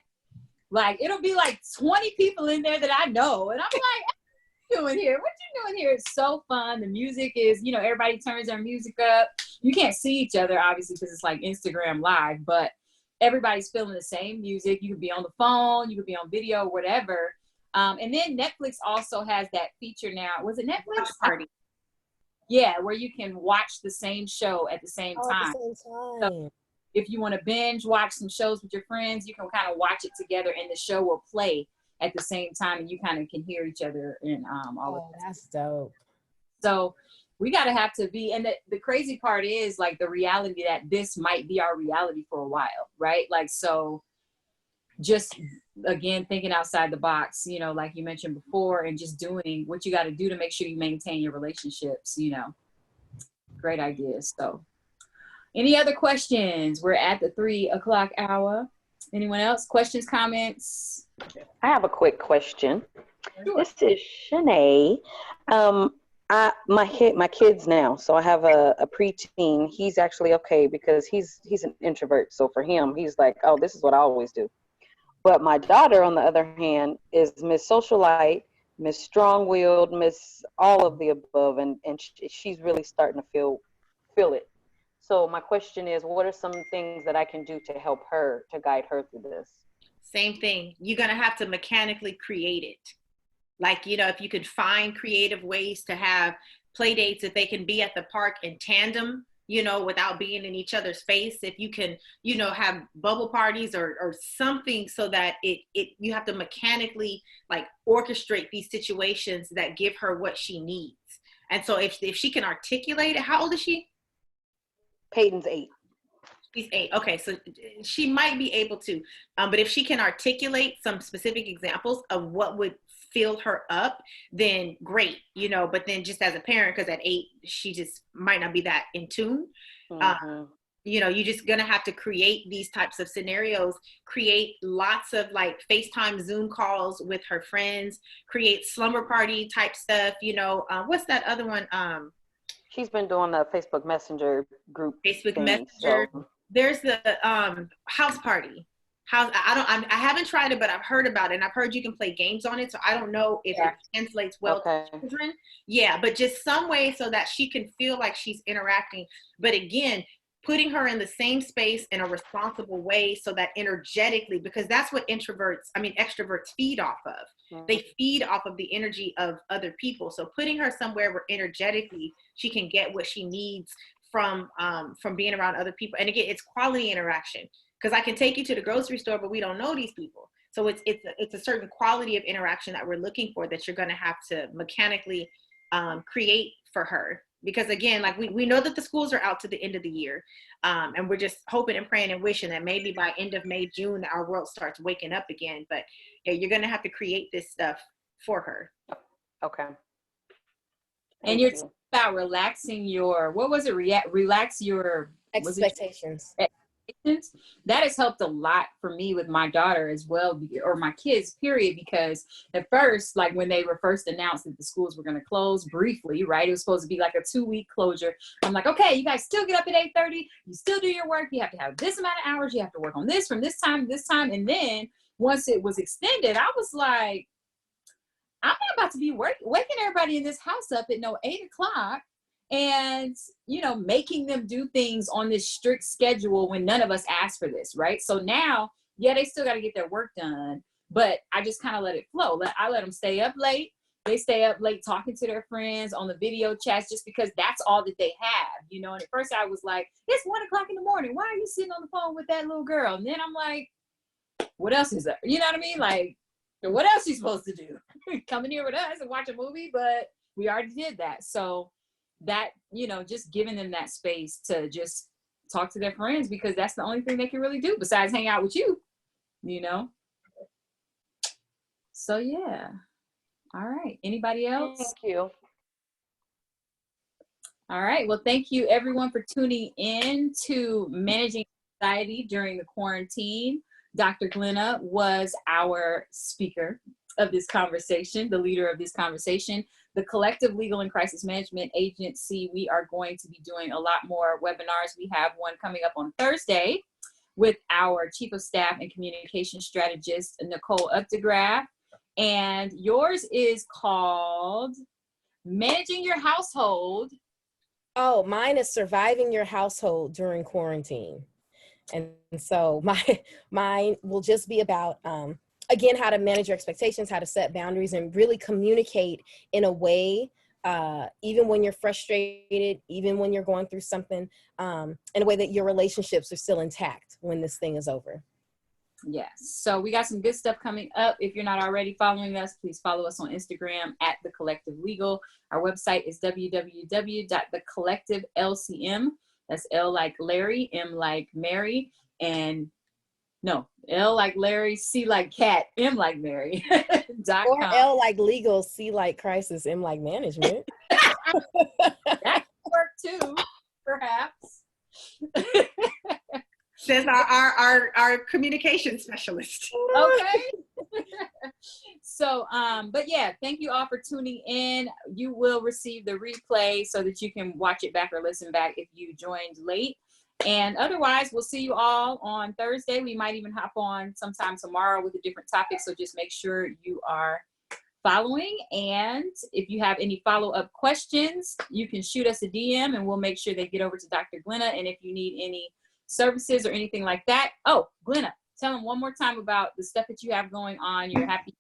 like, it'll be like 20 people in there that I know. And I'm like, what you doing here? What you doing here? It's so fun. The music is, you know, everybody turns their music up. You can't see each other, obviously, because it's like Instagram Live, but everybody's feeling the same music. You could be on the phone, you could be on video, whatever. And then Netflix also has that feature now. Was it Netflix? Party. Yeah, where you can watch the same show at the same time. At the same time. So if you want to binge watch some shows with your friends, you can kind of watch it together, and the show will play at the same time, and you kind of can hear each other and all of that. That's dope. So we got to have to be, and the crazy part is, like, the reality that this might be our reality for a while, right? Like, so just, again, thinking outside the box, you know, like you mentioned before, and just doing what you got to do to make sure you maintain your relationships, you know. Great ideas. So any other questions? We're at the 3 o'clock hour. Anyone else? Questions, comments? I have a quick question. Sure. This is Shanae. My kids now, so I have a preteen. He's actually okay because he's an introvert. So for him, he's like, oh, this is what I always do. But my daughter, on the other hand, is Miss Socialite, Miss Strong-Willed, Miss all of the above, and she's really starting to feel it. So my question is, what are some things that I can do to help her, to guide her through this? Same thing. You're going to have to mechanically create it. Like, you know, if you could find creative ways to have play dates, if they can be at the park in tandem, you know, without being in each other's face, if you can, you know, have bubble parties or something, so that you have to mechanically, like, orchestrate these situations that give her what she needs. And so if she can articulate it, how old is she? Peyton's 8. She's 8. Okay, so she might be able to, but if she can articulate some specific examples of what would fill her up, then great, you know. But then just as a parent, because at 8 she just might not be that in tune. Mm-hmm. You know, you're just gonna have to create these types of scenarios, create lots of, like, FaceTime Zoom calls with her friends, create slumber party type stuff, you know. What's that other one? She's been doing the Facebook Messenger group. Facebook thing, Messenger. so. There's the house party. I haven't tried it, but I've heard about it, and I've heard you can play games on it. So I don't know if it translates well to children. Yeah, but just some way so that she can feel like she's interacting. But again, putting her in the same space in a responsible way so that energetically, because that's what extroverts feed off of. They feed off of the energy of other people. So putting her somewhere where energetically she can get what she needs from being around other people. And again, it's quality interaction, because I can take you to the grocery store, but we don't know these people. So it's a certain quality of interaction that we're looking for, that you're going to have to mechanically create for her. Because again, like we know that the schools are out to the end of the year, and we're just hoping and praying and wishing that maybe by end of May, June, our world starts waking up again. But yeah, you're going to have to create this stuff for her. Okay. And you're talking about relaxing your, what was it? Relax your Expectations. That has helped a lot for me with my daughter as well, or my kids, period, because at first, like when they were first announced that the schools were going to close briefly, right? It was supposed to be like a 2-week closure. I'm like, okay, you guys still get up at 8:30. You still do your work. You have to have this amount of hours. You have to work on this from this time to this time. And then once it was extended, I was like, I'm not about to be waking everybody in this house up at 8 o'clock. And, making them do things on this strict schedule when none of us asked for this, right? So now, yeah, they still got to get their work done, but I just kind of let it flow. I let them stay up late. They stay up late talking to their friends on the video chats, just because that's all that they have, And at first I was like, it's 1 o'clock in the morning. Why are you sitting on the phone with that little girl? And then I'm like, what else is there? You know what I mean? Like, what else are you supposed to do? Come in here with us and watch a movie? But we already did that. So that, just giving them that space to just talk to their friends, because that's the only thing they can really do besides hang out with you, So yeah. All right. Anybody else? Thank you. All right. Well, thank you everyone for tuning in to Managing Anxiety During the Quarantine. Dr. Glenna was our speaker of this conversation, the leader of this conversation. The Collective Legal and Crisis Management Agency, we are going to be doing a lot more webinars. We have one coming up on Thursday with our Chief of Staff and Communication Strategist, Nicole Updegraff. And yours is called Managing Your Household. Oh, mine is Surviving Your Household During Quarantine. And so mine will just be about, again, how to manage your expectations, how to set boundaries, and really communicate in a way, even when you're frustrated, even when you're going through something, in a way that your relationships are still intact when this thing is over. Yes. So we got some good stuff coming up. If you're not already following us, please follow us on Instagram at The Collective Legal. Our website is www.thecollectivelcm. That's L like Larry, M like Mary, and no, L like Larry, C like cat, M like Mary. Or L like legal, C like crisis, M like management. That could work too, perhaps. Says our communication specialist. Okay. So, but yeah, thank you all for tuning in. You will receive the replay so that you can watch it back or listen back if you joined late. And otherwise, we'll see you all on Thursday. We might even hop on sometime tomorrow with a different topic. So just make sure you are following. And if you have any follow-up questions, you can shoot us a DM and we'll make sure they get over to Dr. Glenna. And if you need any services or anything like that. Oh, Glenna, tell them one more time about the stuff that you have going on, your happy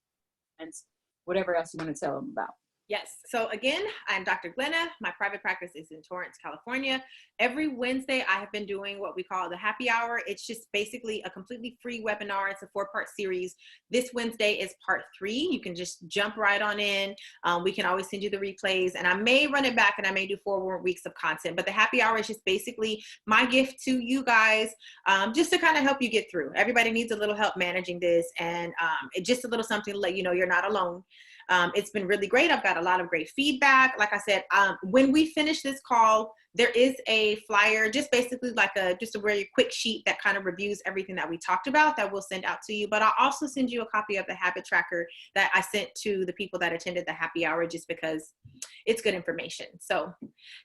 events, whatever else you want to tell them about. Yes. So again, I'm Dr. Glenna. My private practice is in Torrance, California. Every Wednesday, I have been doing what we call the happy hour. It's just basically a completely free webinar. It's a 4-part series. This Wednesday is part 3. You can just jump right on in. We can always send you the replays, and I may run it back and I may do 4 more weeks of content, but the happy hour is just basically my gift to you guys, just to kind of help you get through. Everybody needs a little help managing this, and it's just a little something to let you know you're not alone. It's been really great. I've got a lot of great feedback. Like I said, when we finish this call, there is a flyer, just basically like just a very quick sheet that kind of reviews everything that we talked about that we'll send out to you. But I'll also send you a copy of the habit tracker that I sent to the people that attended the happy hour, just because it's good information. So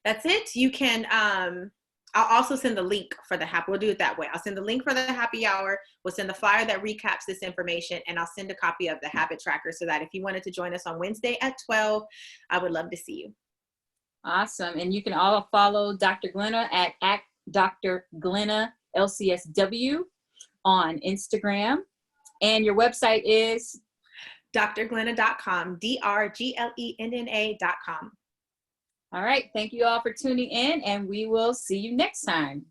that's it. You can, I'll also send the link for the happy. We'll do it that way. I'll send the link for the happy hour. We'll send the flyer that recaps this information, and I'll send a copy of the habit tracker so that if you wanted to join us on Wednesday at 12, I would love to see you. Awesome. And you can all follow Dr. Glenna at Dr. Glenna LCSW on Instagram. And your website is? drglenna.com, drglenna.com. All right. Thank you all for tuning in, and we will see you next time.